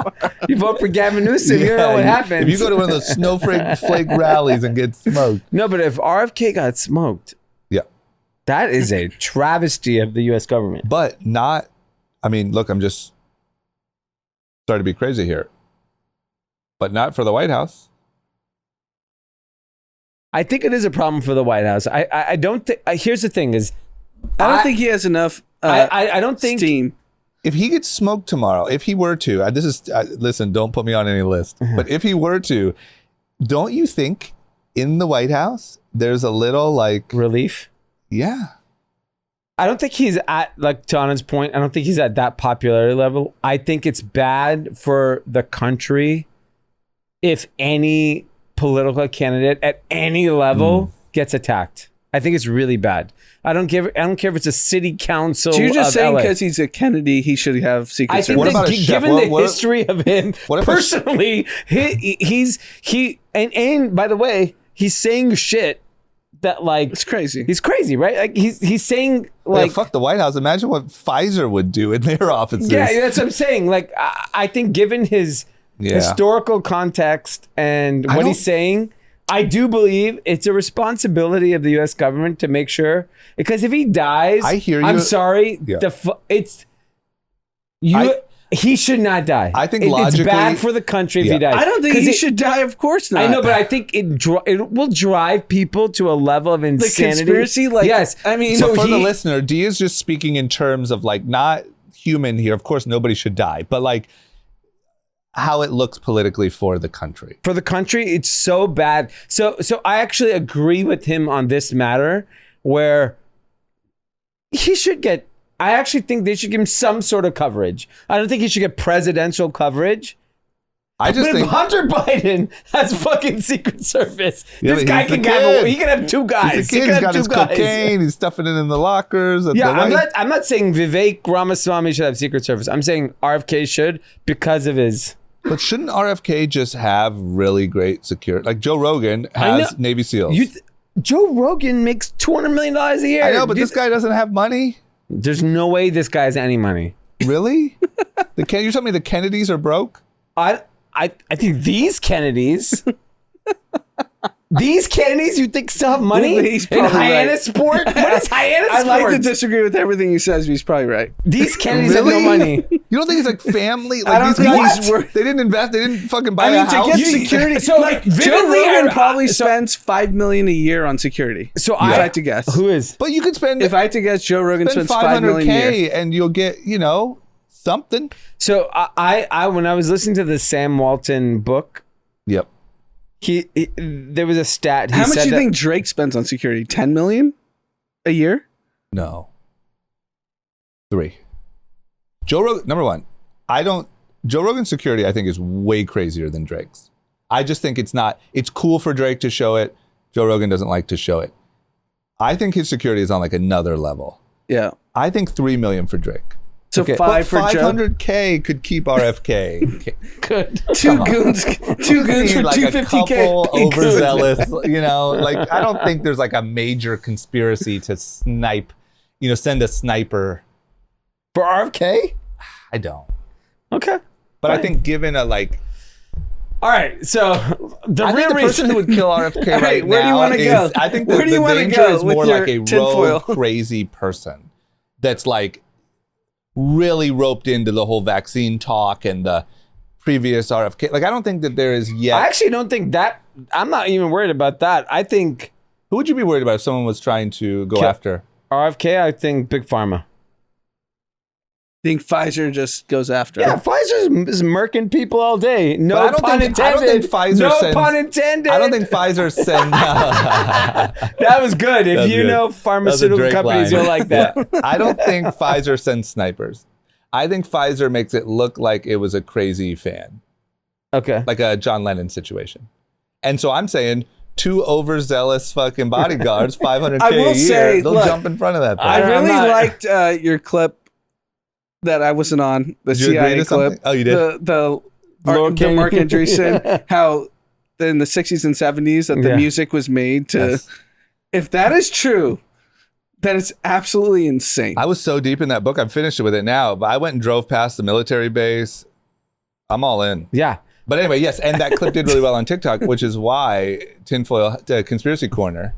thing? You vote for Gavin Newsom, you know what happens. If you go to one of those snowflake rallies and get smoked. No, but if RFK got smoked, that is a travesty of the U.S. government. But not, I mean, look, I'm just sorry to be crazy here, but not for the White House. I think it is a problem for the White House. I don't think, here's the thing is, I don't think he has enough I don't think steam. If he gets smoked tomorrow, if he were to, listen, don't put me on any list, but if he were to, don't you think in the White House, there's a little like relief? Yeah. I don't think he's at, like, to Anand's point, I don't think he's at that popularity level. I think it's bad for the country if any political candidate at any level gets attacked. I think it's really bad. I don't care if it's a city council. So you're just saying LA. because he's a Kennedy, he should have Secret Service. I think that given the history of him, personally, and by the way, he's saying shit that, like, it's crazy. He's crazy, right? Like he's saying, like, fuck the White House. Imagine what Pfizer would do in their offices. Yeah, that's what I'm saying. Like, I think given his historical context and what he's saying, I do believe it's a responsibility of the U.S. government to make sure, because if he dies, I hear you. I'm sorry. Yeah. He should not die. I think logically, it's bad for the country if he dies. I don't think he should die. Of course not. I know, but I think it will drive people to a level of insanity. The conspiracy, like, yes. I mean, so for the listener, D is just speaking in terms of, like, not human here. Of course, nobody should die, but like how it looks politically for the country. For the country, it's so bad. So I actually agree with him on this matter, where he should get. I actually think they should give him some sort of coverage. I don't think he should get presidential coverage. But if Hunter Biden has fucking Secret Service, yeah, this guy can have two guys. He's got his cocaine. He's stuffing it in the lockers. I'm not saying Vivek Ramaswamy should have Secret Service. I'm saying RFK should because of his. But shouldn't RFK just have really great security? Like Joe Rogan has Navy SEALs. Joe Rogan makes $200 million a year. I know, but this guy doesn't have money. There's no way this guy has any money. Really? You're telling me the Kennedys are broke? I think these Kennedys, you think still have money in Hyannis Sport? What is Hyannis Sport? I like to disagree with everything he says, but he's probably right. These Kennedys have no money. You don't think it's like family? Like, I don't think he's worth. They didn't invest. They didn't fucking buy a house. To get security. So, like, Joe Rogan probably spends $5 million a year on security. So if I had to guess, who is? But you could spend. If I had to guess, Joe Rogan spends $5 million a year, and you'll get something. So I when I was listening to the Sam Walton book, yep, there was a stat. How much do you think Drake spends on security? $10 million a year? No, 3. Joe Rogan. Number one, Joe Rogan's security, I think, is way crazier than Drake's. I just think it's not. It's cool for Drake to show it. Joe Rogan doesn't like to show it. I think his security is on like another level. Yeah, I think $3 million for Drake. So okay. 5 for Joe. $500K could keep RFK. Good. Two goons for like $250K. A couple overzealous, like I don't think there's like a major conspiracy to snipe, send a sniper for RFK. I don't. Okay, but I think given a like. All right, so the person who would kill RFK right now. Where do you want to go? I think where do you the danger danger is with more like a tinfoil? rogue, crazy person that's like really roped into the whole vaccine talk and the previous RFK. Like, I don't think that there is yet. I actually don't think that. I'm not even worried about that. I think. Who would you be worried about if someone was trying to go after? RFK, I think Big Pharma. Think Pfizer just goes after? Yeah, Pfizer is murking people all day. No pun intended. I don't think Pfizer pun intended. I don't think Pfizer sends. That was good. If you know pharmaceutical companies, you'll like that. Yeah. I don't think Pfizer sends snipers. I think Pfizer makes it look like it was a crazy fan. Okay. Like a John Lennon situation. And so I'm saying 2 overzealous fucking bodyguards, $500K a year, they'll jump in front of that thing. I really liked your clip that I wasn't on, the CIA clip. Oh, you did? The Mark Andreessen, how in the 60s and 70s that the music was made to... Yes. If that is true, that is absolutely insane. I was so deep in that book, I'm finished with it now, but I went and drove past the military base. I'm all in. Yeah. But anyway, yes, and that clip did really well on TikTok, which is why Tinfoil Conspiracy Corner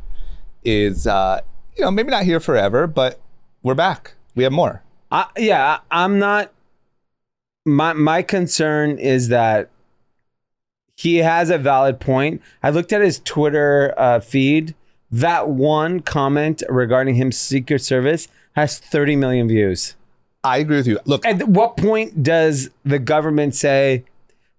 is, maybe not here forever, but we're back. We have more. I'm not. My concern is that he has a valid point. I looked at his Twitter feed. That one comment regarding him Secret Service has 30 million views. I agree with you. Look, at what point does the government say,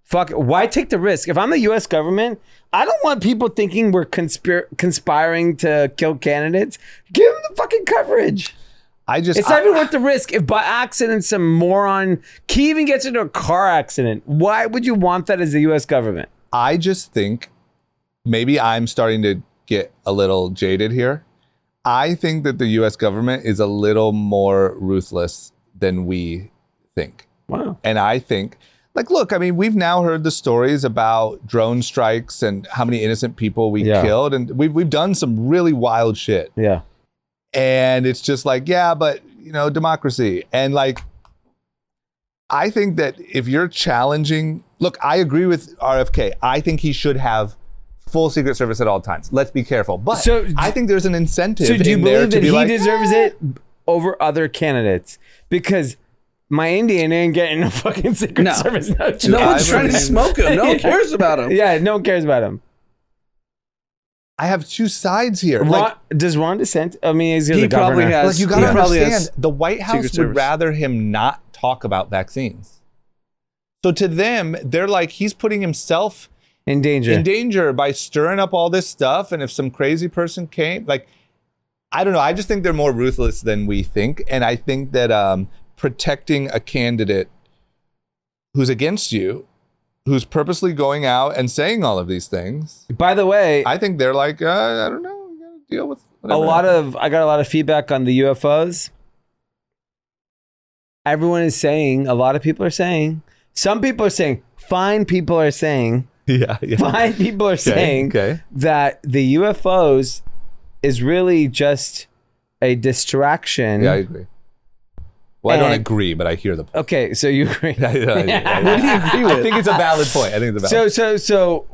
fuck it, why take the risk? If I'm the U.S. government, I don't want people thinking we're conspiring to kill candidates. Give them the fucking coverage. It's not even worth the risk. If by accident some moron even gets into a car accident, why would you want that as the U.S. government? I just think maybe I'm starting to get a little jaded here. I think that the U.S. government is a little more ruthless than we think. Wow. And I think, look, I mean, we've now heard the stories about drone strikes and how many innocent people we killed. And we've done some really wild shit. Yeah. And it's just but, democracy. And I think that if you're challenging, look, I agree with RFK. I think he should have full Secret Service at all times. Let's be careful. But I think there's an incentive. So do you believe that he deserves it over other candidates? Because my Indian ain't getting no fucking Secret Service. No one's trying to smoke him. No one cares about him. Yeah, no one cares about him. I have two sides here. Does Ron DeSantis? I mean, he probably has. You gotta understand, the White House would rather him not talk about vaccines. So to them, they're like, he's putting himself in danger by stirring up all this stuff. And if some crazy person came, I don't know. I just think they're more ruthless than we think. And I think that protecting a candidate who's against you, who's purposely going out and saying all of these things. By the way, I think they're like, I don't know, we gotta deal with whatever. I got a lot of feedback on the UFOs. Everyone is saying, a lot of people are saying, some people are saying, fine people are saying, fine people are saying that the UFOs is really just a distraction. Yeah, I agree. Well, I don't agree, but I hear the point. Okay, so you agree. What do you agree with? I think it's a valid point. So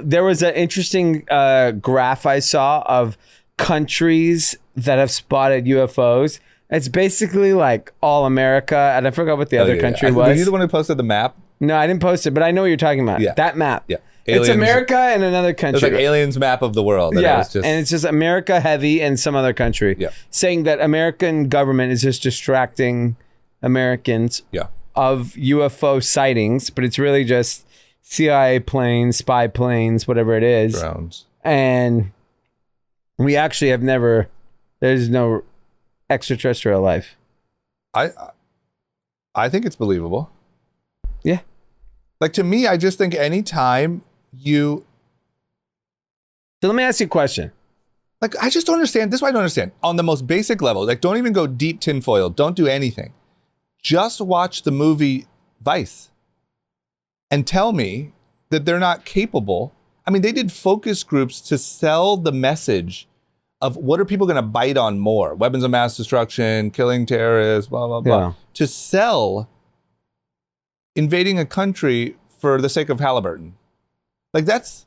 there was an interesting graph I saw of countries that have spotted UFOs. It's basically like all America, and I forgot what the other country was. Were you the one who posted the map? No, I didn't post it, but I know what you're talking about. Yeah. That map. Yeah. Aliens, it's America and another country. It's like aliens map of the world. And it's just America heavy and some other country. Yeah. Saying that American government is just distracting Americans of UFO sightings, but it's really just CIA planes, spy planes, whatever it is. Drones. And we actually have never, there's no extraterrestrial life. I think it's believable. Yeah. To me, I just think anytime So let me ask you a question. I just don't understand. This is why I don't understand. On the most basic level, don't even go deep tinfoil. Don't do anything. Just watch the movie Vice and tell me that they're not capable. I mean, they did focus groups to sell the message of what are people going to bite on more? Weapons of mass destruction, killing terrorists, blah, blah, blah. Yeah. To sell invading a country for the sake of Halliburton. That's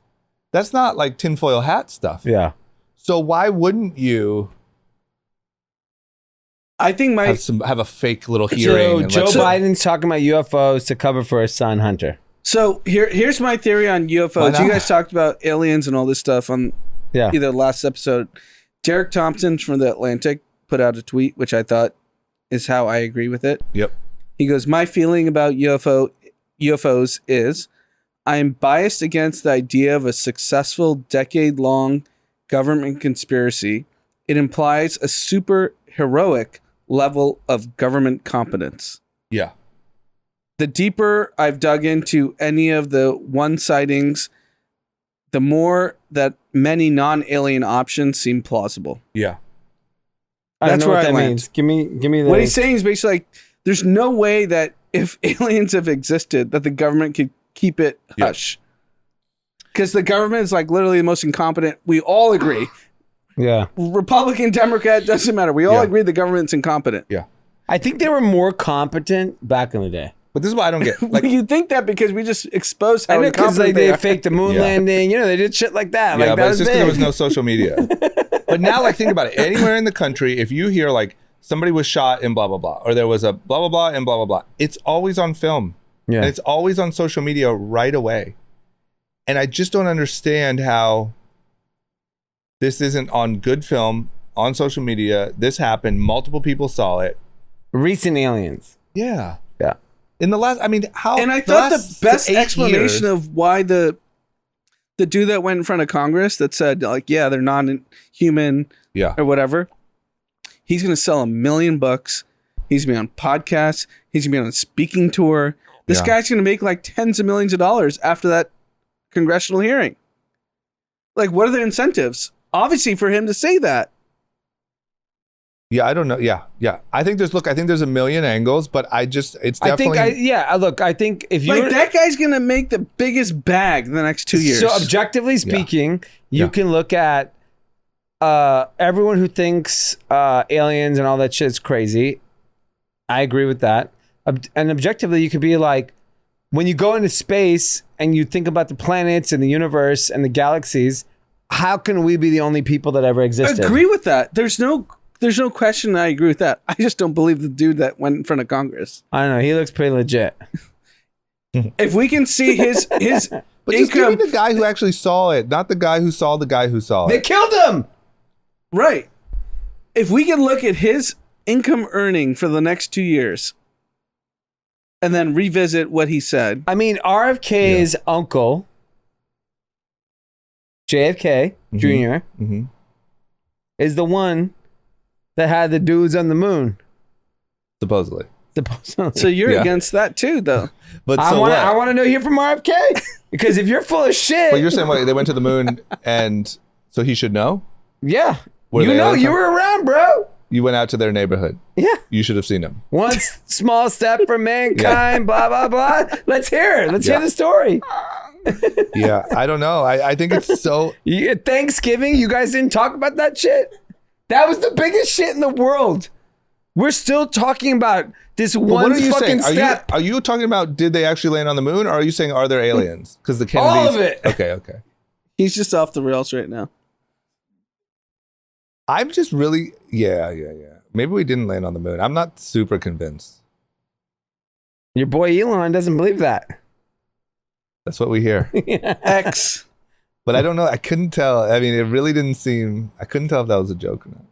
not tinfoil hat stuff. Yeah. So why wouldn't you? I think have a fake little hearing. So Joe Biden's talking about UFOs to cover for his son Hunter. So here's my theory on UFOs. You guys talked about aliens and all this stuff on either last episode. Derek Thompson from The Atlantic put out a tweet, which I thought is how I agree with it. Yep. He goes, my feeling about UFOs is I am biased against the idea of a successful decade-long government conspiracy. It implies a super heroic level of government competence. Yeah. The deeper I've dug into any of the one sightings, the more that many non-alien options seem plausible. Yeah. That's where I land. Give me the... What he's saying is basically like, there's no way that if aliens have existed, that the government could keep it hush. Because the government is like literally the most incompetent. We all agree. Yeah. Republican, Democrat, doesn't matter. We all agree the government's incompetent. Yeah. I think they were more competent back in the day. But this is what I don't get. Like, you think that because we just exposed how incompetent because like, they faked the moon landing. You know, they did shit like that. Yeah, like, but that it's just because there was no social media. But now, like, think about it. Anywhere in the country, if you hear like somebody was shot in blah blah blah, or there was a blah blah blah and blah blah blah, it's always on film. Yeah. And it's always on social media right away. And I just don't understand how this isn't on good film, on social media. This happened. Multiple people saw it. Recent aliens. Yeah. Yeah. In the last, I mean, how? And I thought the best explanation of why the dude that went in front of Congress that said, like, yeah, they're non-human or whatever, he's going to sell 1 million books. He's going to be on podcasts. He's going to be on a speaking tour. This guy's going to make like tens of millions of dollars after that congressional hearing. Like, what are the incentives? Obviously, for him to say that. Yeah, I don't know. Yeah. I think there's 1 million angles, but it's definitely. I think if you like that guy's gonna make the biggest bag in the next 2 years. So objectively speaking, you can look at everyone who thinks aliens and all that shit is crazy. I agree with that. And objectively, you could be like, when you go into space and you think about the planets and the universe and the galaxies, how can we be the only people that ever existed? I agree with that. There's no question I agree with that. I just don't believe the dude that went in front of Congress. I don't know. He looks pretty legit. If we can see his but income, just give me the guy who actually saw it, not the guy who saw the guy who saw it. They killed him. Right. If we can look at his income earning for the next 2 years and then revisit what he said. I mean, RFK's uncle, JFK Jr., is the one that had the dudes on the moon. Supposedly. So you're against that too, though. But I want to hear from RFK. Because if you're full of shit. But you're saying they went to the moon and so he should know? Yeah. You were around, bro. You went out to their neighborhood. Yeah. You should have seen them. One small step for mankind, blah, blah, blah. Let's hear it. Let's hear the story. Yeah, I don't know. I think it's so... Thanksgiving, you guys didn't talk about that shit? That was the biggest shit in the world. We're still talking about this one fucking step. Are you talking about did they actually land on the moon, or are you saying are there aliens? Because the Kennedys... All of it. Okay. He's just off the rails right now. I'm just really... Yeah. Maybe we didn't land on the moon. I'm not super convinced. Your boy Elon doesn't believe that. That's what we hear. X. But I don't know. I couldn't tell. I mean, it really didn't seem... I couldn't tell if that was a joke or not.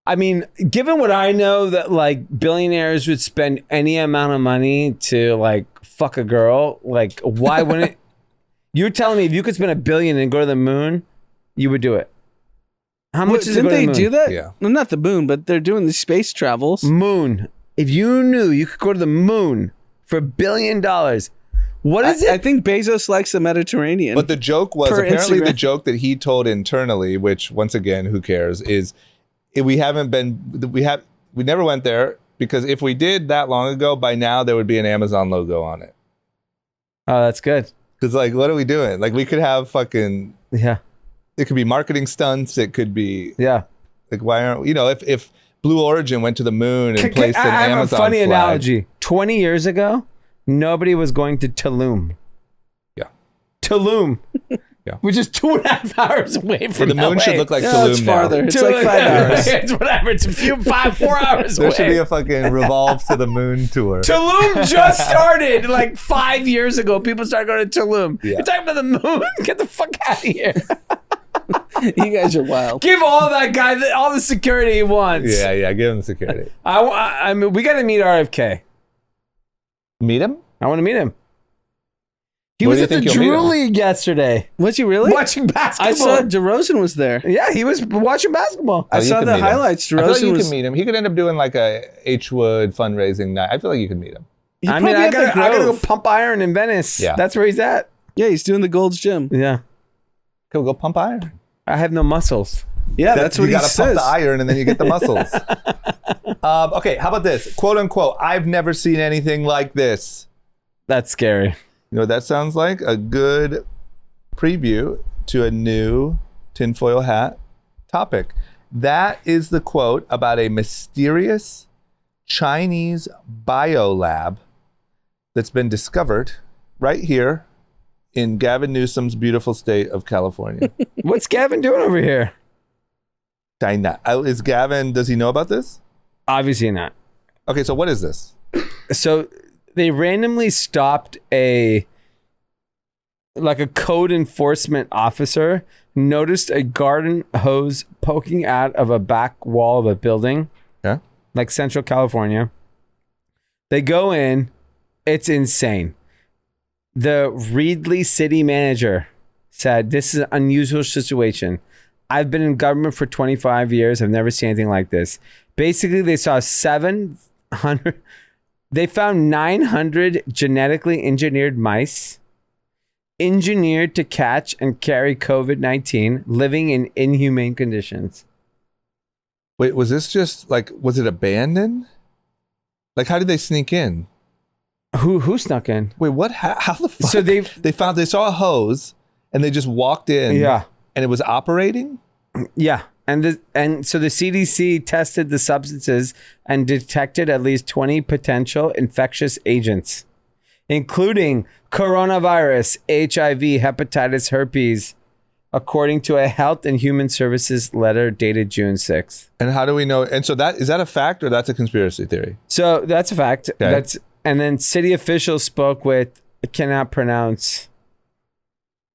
I mean, given what I know that like billionaires would spend any amount of money to like fuck a girl, like why wouldn't... You're telling me if you could spend $1 billion and go to the moon, you would do it? How much is it? Didn't they do that? Yeah. Well, not the moon, but they're doing the space travels. Moon. If you knew you could go to the moon for $1 billion, what is it? I think Bezos likes the Mediterranean. But the joke was apparently Instagram. The joke that he told internally, which once again, who cares, is we never went there because if we did that long ago, by now there would be an Amazon logo on it. Oh, that's good. Because like, what are we doing? Like we could have fucking... Yeah. It could be marketing stunts. It could be... Yeah. Like why aren't... You know, if Blue Origin went to the moon and placed an Amazon I have a funny flag. analogy. 20 years ago, nobody was going to Tulum. Yeah. Tulum. Yeah. Which is 2.5 hours away from the moon LA. should look like Tulum it's farther. now. It's like 5 hours. It's whatever. It's 4 hours There away. should be a fucking Revolve to the Moon tour. Tulum just started like 5 years ago. People started going to Tulum. Yeah. You're talking about the moon? Get the fuck out of here. You guys are wild. Give all that guy all the security he wants. Yeah, give him security. I mean, we got to meet RFK. Meet him? I want to meet him. He was at the Drew League yesterday. Was he really? Watching basketball. I saw DeRozan was there. Yeah, he was watching basketball. I saw the highlights. DeRozan I feel like you can meet him. He could end up doing like a H-Wood fundraising night. I feel like you could meet him. I mean, I gotta go pump iron in Venice. Yeah. That's where he's at. Yeah, he's doing the Gold's Gym. Yeah. Could we go pump iron? I have no muscles. Yeah, that's what he says. You gotta pump the iron and then you get the muscles. Okay, how about this? Quote unquote, I've never seen anything like this. That's scary. You know what that sounds like? A good preview to a new tinfoil hat topic. That is the quote about a mysterious Chinese biolab that's been discovered right here in Gavin Newsom's beautiful state of California. What's Gavin doing over here? China. Is Gavin, does he know about this? Obviously not. Okay, so what is this? So they randomly stopped a code enforcement officer, noticed a garden hose poking out of a back wall of a building. Yeah. Like Central California. They go in. It's insane. The Reedley city manager said, this is an unusual situation. I've been in government for 25 years. I've never seen anything like this. Basically, they saw 700. They found 900 genetically engineered mice engineered to catch and carry COVID-19 living in inhumane conditions. Wait, was this just like, was it abandoned? Like, how did they sneak in? Who snuck in? Wait, what? How the fuck? So they saw a hose and they just walked in. Yeah. And it was operating? Yeah. And so the CDC tested the substances and detected at least 20 potential infectious agents, including coronavirus, HIV, hepatitis, herpes, according to a Health and Human Services letter dated June 6th. And how do we know? And so is that a fact or that's a conspiracy theory? So that's a fact. Okay. And then city officials spoke with, I cannot pronounce,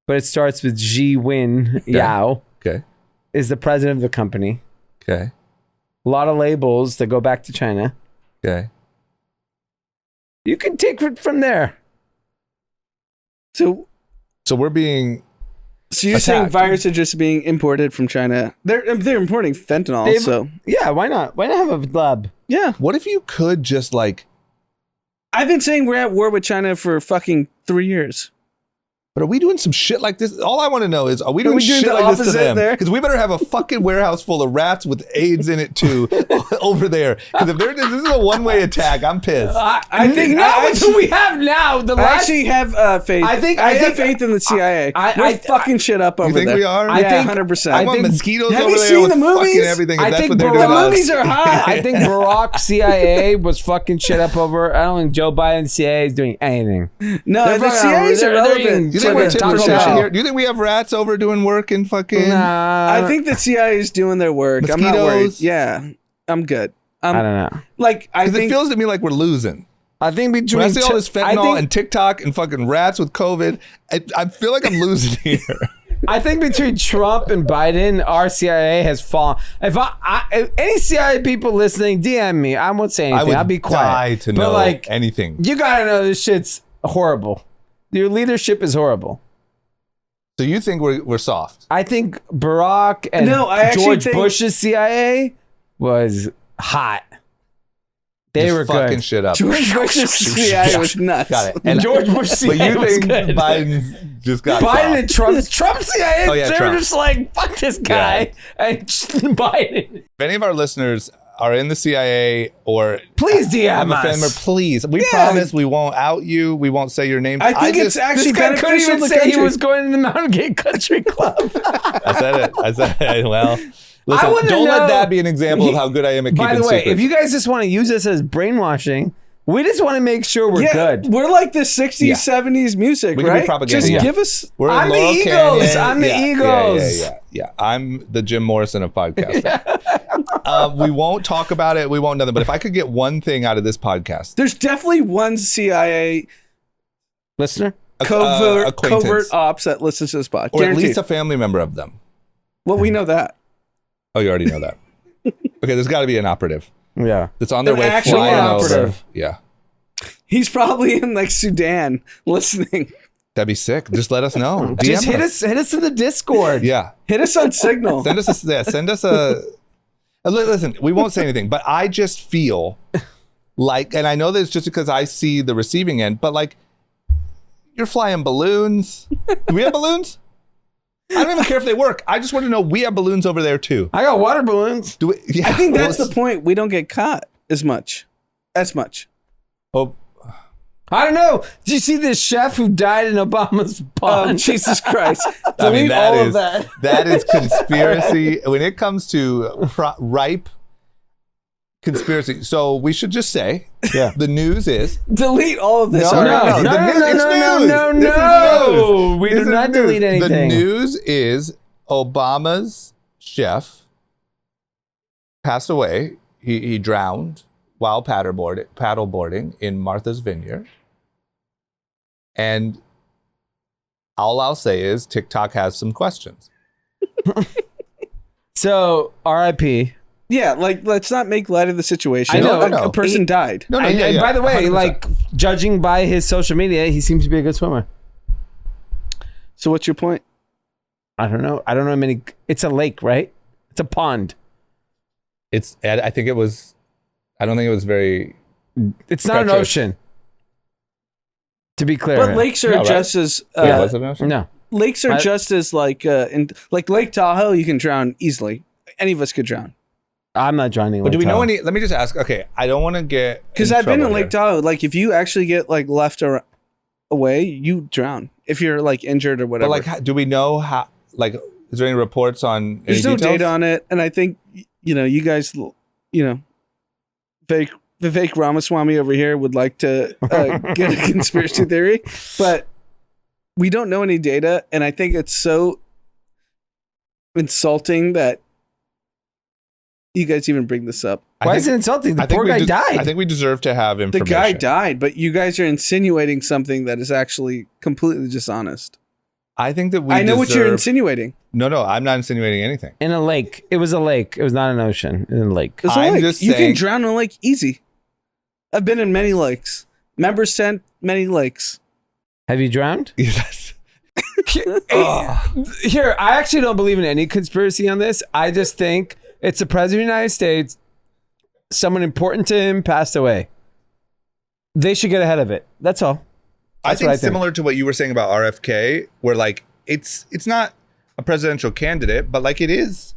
but it starts with Ji Win Yao. Okay. Is the president of the company. Okay. A lot of labels that go back to China. Okay. You can take it from there. So we're being. So you're saying viruses are just being imported from China? They're importing fentanyl. Yeah, why not? Why not have a lab? Yeah. What if you could just like? I've been saying we're at war with China for fucking 3 years. But are we doing some shit like this? All I want to know is, are we doing shit like this to them? Because we better have a fucking warehouse full of rats with AIDS in it too over there. Because if this is a one-way attack, I'm pissed. I think not what we have now. I actually have faith. I have faith in the CIA. We're fucking shit up over there. You think we are? I think 100%. I want mosquitoes over there. Have you seen the movies? Everything. I think the movies are hot. I think Barack CIA was fucking shit up over. I don't think Joe Biden CIA is doing anything. No, the CIA is irrelevant. You think we're here? Do you think we have rats over doing work in fucking? Nah. I think the CIA is doing their work. Mosquitoes? I'm not worried. Yeah, I'm good. I don't know. Like, I think it feels to me like we're losing. I think between when I see all this fentanyl and TikTok and fucking rats with COVID, I feel like I'm losing here. I think between Trump and Biden, our CIA has fallen. If any CIA people listening, DM me. I won't say anything. I'll be quiet. I would die to know anything. You gotta know this shit's horrible. Your leadership is horrible. So you think we're soft? I think Barack and George Bush's CIA was hot. They were fucking good. Shit up. George Bush's CIA was nuts. Got it. And George Bush CIA was good. But you think Biden just got Biden and Trump's CIA, they're Trump. Just like, fuck this guy. Yeah. And Biden. If any of our listeners are in the CIA or please DM us. Please. We promise we won't out you. We won't say your name. I think it's actually beneficial. Couldn't even say he was going to the Mountain Gate Country Club. I said it. Well, listen, don't let that be an example of how good I am at keeping secrets. By the way, if you guys just want to use this as brainwashing, we just want to make sure we're good. We're like the 60s, 70s music, we right? can be propaganda. Just give us. I'm the Eagles. I'm the Eagles. Yeah. I'm the Jim Morrison of podcasting. We won't talk about it. We won't nothing. But if I could get one thing out of this podcast. There's definitely one CIA listener, covert ops that listens to this podcast. Or at least a family member of them. Well, we know that. Oh, you already know that. Okay, there's got to be an operative. Yeah. That's on their way flying over. Yeah. He's probably in like Sudan listening. That'd be sick. Just let us know. Just hit us in the Discord. Yeah. Hit us on Signal. Send us a listen, we won't say anything, but I just feel like, and I know that it's just because I see the receiving end, but like, you're flying balloons. Do we have balloons? I don't even care if they work. I just want to know we have balloons over there too. I got water balloons. Do we? Yeah. I think that's the point. We don't get caught as much. Oh, I don't know. Did you see this chef who died in Obama's pond? Oh, Jesus Christ. I mean, that is conspiracy. When it comes to ripe conspiracy. So we should just say, the news is... Delete all of this. No. We do not delete anything. The news is Obama's chef passed away. He drowned while paddleboarding in Martha's Vineyard. And all I'll say is TikTok has some questions. So, RIP. Yeah, like, let's not make light of the situation. I know. A person died. And by the way, 100%. Like, judging by his social media, he seems to be a good swimmer. So what's your point? I don't know. It's a lake, right? It's a pond. I don't think it was very... It's not an ocean. To be clear. But lakes are just as... was it an ocean? No. Lakes are just as like Lake Tahoe, you can drown easily. Any of us could drown. I'm not drowning. But do we know any? Let me just ask. Okay, I don't want to get because I've been in Lake Tahoe. Like, if you actually get like left away, you drown if you're like injured or whatever. But like, do we know how? Like, is there any reports on? There's no data on it, and I think you guys, Vivek Ramaswamy over here would like to get a conspiracy theory, but we don't know any data, and I think it's so insulting that you guys even bring this up. Why is it insulting? The poor guy died. I think we deserve to have information. The guy died, but you guys are insinuating something that is actually completely dishonest. I think that I know what you're insinuating. No, I'm not insinuating anything. In a lake. It was a lake. It was not an ocean. In a lake. It's a lake. You can drown in a lake easy. I've been in many lakes. Members sent many lakes. Have you drowned? Yes. Here, I actually don't believe in any conspiracy on this. I just think it's the president of the United States. Someone important to him passed away. They should get ahead of it. That's all. I think similar to what you were saying about RFK, where like it's not a presidential candidate, but like it is.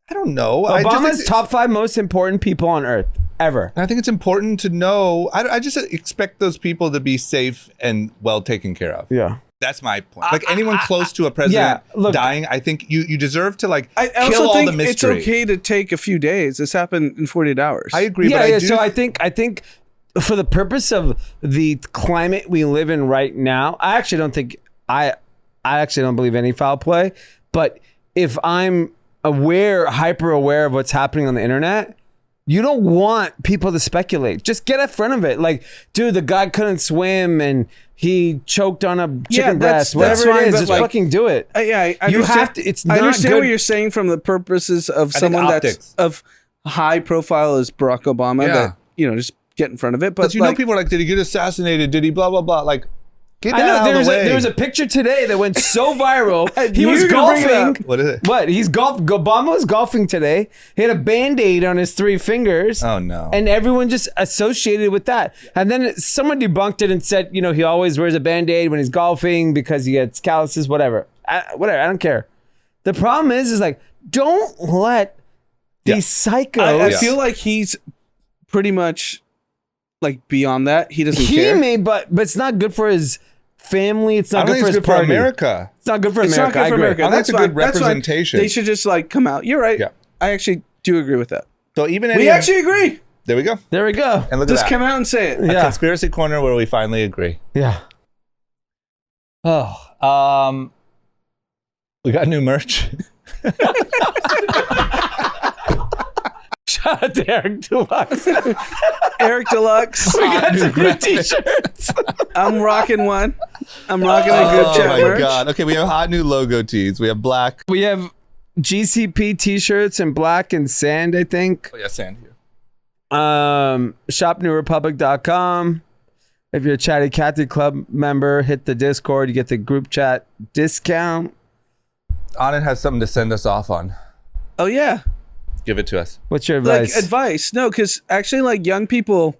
I don't know. Obama's top 5 most important people on earth ever. And I think it's important to know. I just expect those people to be safe and well taken care of. Yeah. That's my point. Like anyone close to a president dying, I think you deserve to like kill all the mystery. It's okay to take a few days. This happened in 48 hours. I agree. Yeah, so I think for the purpose of the climate we live in right now, I actually don't believe any foul play. But if I'm hyper aware of what's happening on the internet, you don't want people to speculate. Just get in front of it. Like, dude, the guy couldn't swim and he choked on a chicken breast. Whatever it is, just fucking do it. I you have to. It's not I understand good. What you're saying from the purposes of someone that's of high profile as Barack Obama. That just get in front of it. But people are like, did he get assassinated? Did he blah blah blah? Like, get that out of the way. There was a picture today that went so viral. He was golfing. What is it? What? Obama was golfing today. He had a Band-Aid on his 3 fingers. Oh, no. And everyone just associated with that. And then someone debunked it and said, he always wears a Band-Aid when he's golfing because he gets calluses, whatever. I don't care. The problem is like, don't let these psychos. I feel like he's pretty much like beyond that. He doesn't care. He may, but it's not good for his family. It's not good for his party. For America. It's not good for America. I agree. That's a good representation. They should just like come out. You're right. Yeah. I actually do agree with that. So even we actually agree. There we go. There we go. And look just at that. come out and say it. A conspiracy corner where we finally agree. Yeah. Oh, we got new merch. Shout out to Eric Deluxe. Eric Deluxe. We got some new t-shirts. I'm rocking one. I'm rocking a good chat merch. Oh my God. Okay, we have hot new logo tees. We have black. We have GCP t-shirts in black and sand, I think. Oh yeah, sand here. Shopnewrepublic.com. If you're a Chatty Cathy Club member, hit the Discord. You get the group chat discount. Anand has something to send us off on. Oh, yeah. Give it to us. What's your advice? Like, advice. No, because actually, like, young people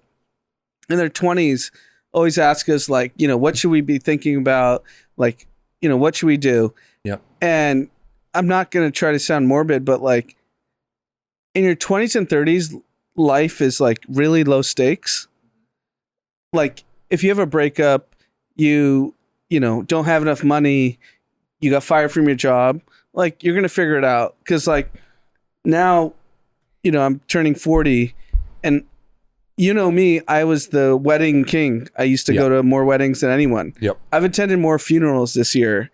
in their 20s always ask us, like, you know, what should we be thinking about? Like, you know, what should we do? Yep. And I'm not going to try to sound morbid, but, like, in your 20s and 30s, life is, like, really low stakes. Like, if you have a breakup, you know, don't have enough money, you got fired from your job, like, you're going to figure it out. Because, like, now, you know, I'm turning 40, and you know me, I was the wedding king. I used to go to more weddings than anyone. Yep. I've attended more funerals this year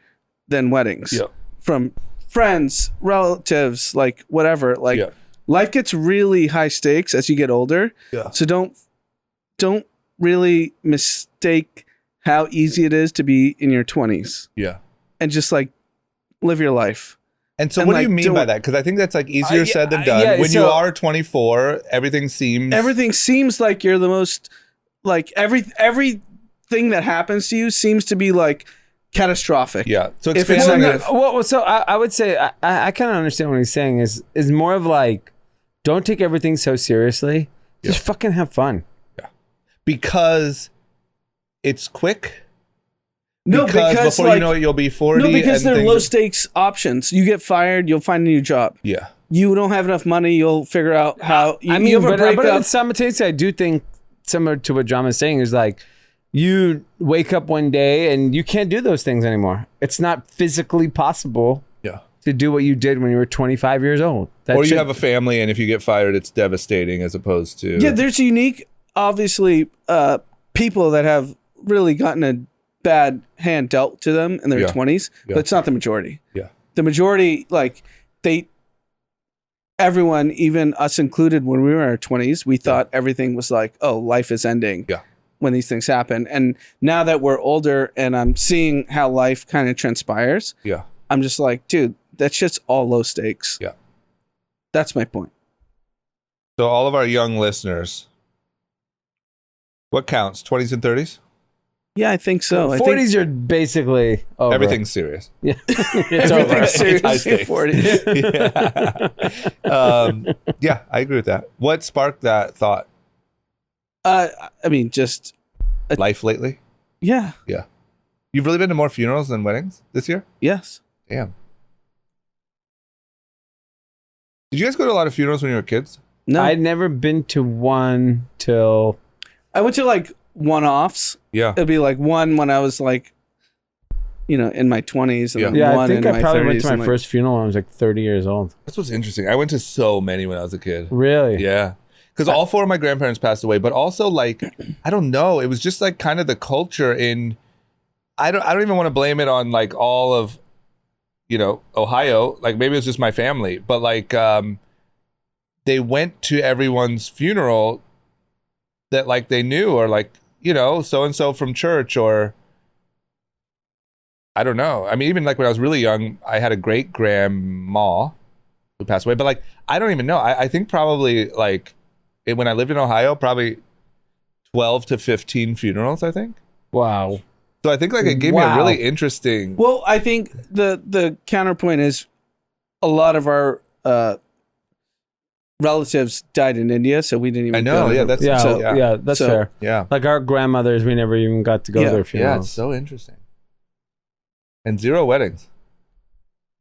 than weddings. Yep. From friends, relatives, like, whatever. Like, life gets really high stakes as you get older. Yeah. So don't really mistake how easy it is to be in your 20s. Yeah. And just, like, live your life. And so what do you mean by that? Because I think that's, like, easier said than done. When you are 24, everything seems like you're the most, like, everything that happens to you seems to be, like, catastrophic. Yeah. So if it's negative. So I would say I kind of understand what he's saying is more of like, don't take everything so seriously. Just fucking have fun. Yeah. Because it's quick. No, because before like, you know it, you'll be 40. No, because they're low stakes options. You get fired, you'll find a new job. Yeah. You don't have enough money, you'll figure out how. But simultaneously, I do think similar to what John is saying is like, you wake up one day and you can't do those things anymore. It's not physically possible. To do what you did when you were 25 years old. You have a family, and if you get fired, it's devastating as opposed to. Yeah, there's unique, obviously, people that have really gotten a bad hand dealt to them in their 20s, but it's not the majority. Yeah. The majority, like, everyone, even us included, when we were in our 20s, we thought everything was like, oh, life is ending when these things happen. And now that we're older and I'm seeing how life kind of transpires, I'm just like, dude, that's just all low stakes. Yeah. That's my point. So all of our young listeners, what counts? 20s and 30s? Yeah, I think so. 40s are basically over. Everything's serious. Yeah. It's everything's serious in 40s. Yeah, I agree with that. What sparked that thought? I mean, just... life lately? Yeah. Yeah. You've really been to more funerals than weddings this year? Yes. Damn. Did you guys go to a lot of funerals when you were kids? No. I'd never been to one till... I went to, like, one-offs. Yeah. It'd be like one when I was like, you know, in my 20s. And then one I think in I my probably 30s went to my first funeral when I was like 30 years old. That's what's interesting. I went to so many when I was a kid. Really? Yeah. Because all four of my grandparents passed away, but also like, I don't know. It was just like kind of the culture in, I don't even want to blame it on like all of, you know, Ohio. Like maybe it was just my family, but like they went to everyone's funeral that like they knew, or like, you know, so-and-so from church, or I don't know. I mean, even like when I was really young, I had a great grandma who passed away, but like, I don't even know. I think probably like when I lived in Ohio, probably 12 to 15 funerals, I think. Wow. So I think like it gave me a really interesting. Well, I think the counterpoint is a lot of our relatives died in India, so we didn't even. I know, go. That's that's fair. Yeah, like our grandmothers, we never even got to go to their funerals. Yeah, it's so interesting. And 0 weddings.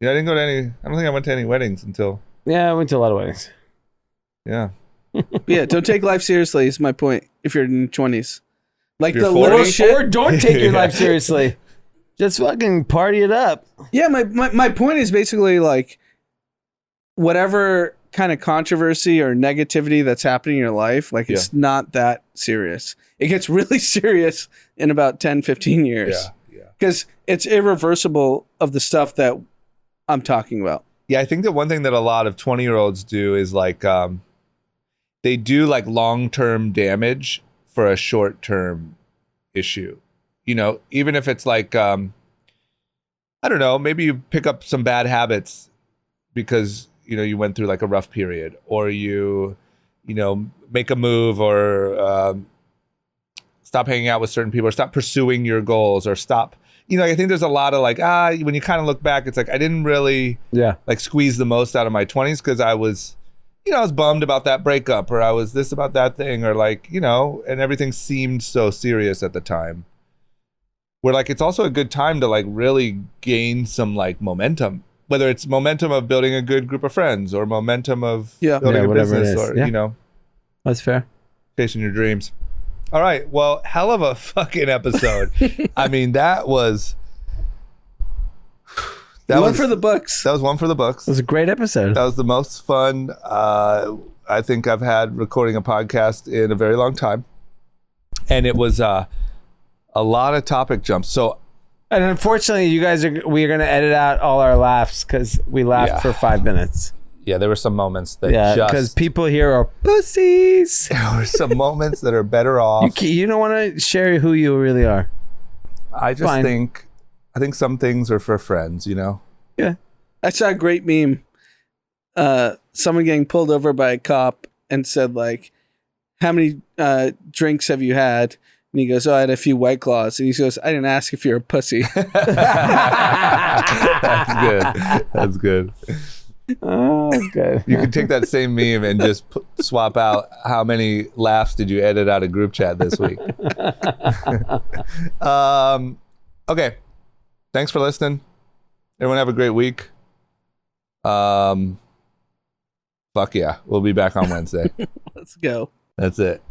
Yeah, I didn't go to any. I don't think I went to any weddings until. Yeah, I went to a lot of weddings. Yeah. Yeah, don't take life seriously. Is my point. If you're in your 20s, like the 40? little shit, or don't take your life seriously. Just fucking party it up. Yeah, my point is basically like whatever kind of controversy or negativity that's happening in your life, like it's not that serious. It gets really serious in about 10, 15 years. Yeah. Because it's irreversible of the stuff that I'm talking about. Yeah, I think that one thing that a lot of 20-year-olds do is like they do like long-term damage for a short-term issue. You know, even if it's like I don't know, maybe you pick up some bad habits because you know you went through like a rough period, or you know, make a move or stop hanging out with certain people, or stop pursuing your goals, or stop. I think there's a lot of like, when you kind of look back, it's like I didn't really like squeeze the most out of my 20s because I was, I was bummed about that breakup, or I was this about that thing, or like, and everything seemed so serious at the time. Where like it's also a good time to like really gain some like momentum, whether it's momentum of building a good group of friends or momentum of building a business, or that's fair. Chasing your dreams. All right. Well, hell of a fucking episode. I mean, that was one for the books. That was one for the books. It was a great episode. That was the most fun I think I've had recording a podcast in a very long time. And it was a lot of topic jumps. So, and unfortunately, we are going to edit out all our laughs because we laughed for 5 minutes. Yeah, there were some moments that because people here are pussies. There were some moments that are better off. You don't want to share who you really are. I just think some things are for friends, Yeah. I saw a great meme. Someone getting pulled over by a cop and said like, how many drinks have you had? And he goes, I had a few White Claws. And he goes, I didn't ask if you're a pussy. That's good. Oh, that's good. You can take that same meme and just swap out how many laughs did you edit out of group chat this week. Okay. Thanks for listening. Everyone have a great week. Fuck yeah. We'll be back on Wednesday. Let's go. That's it.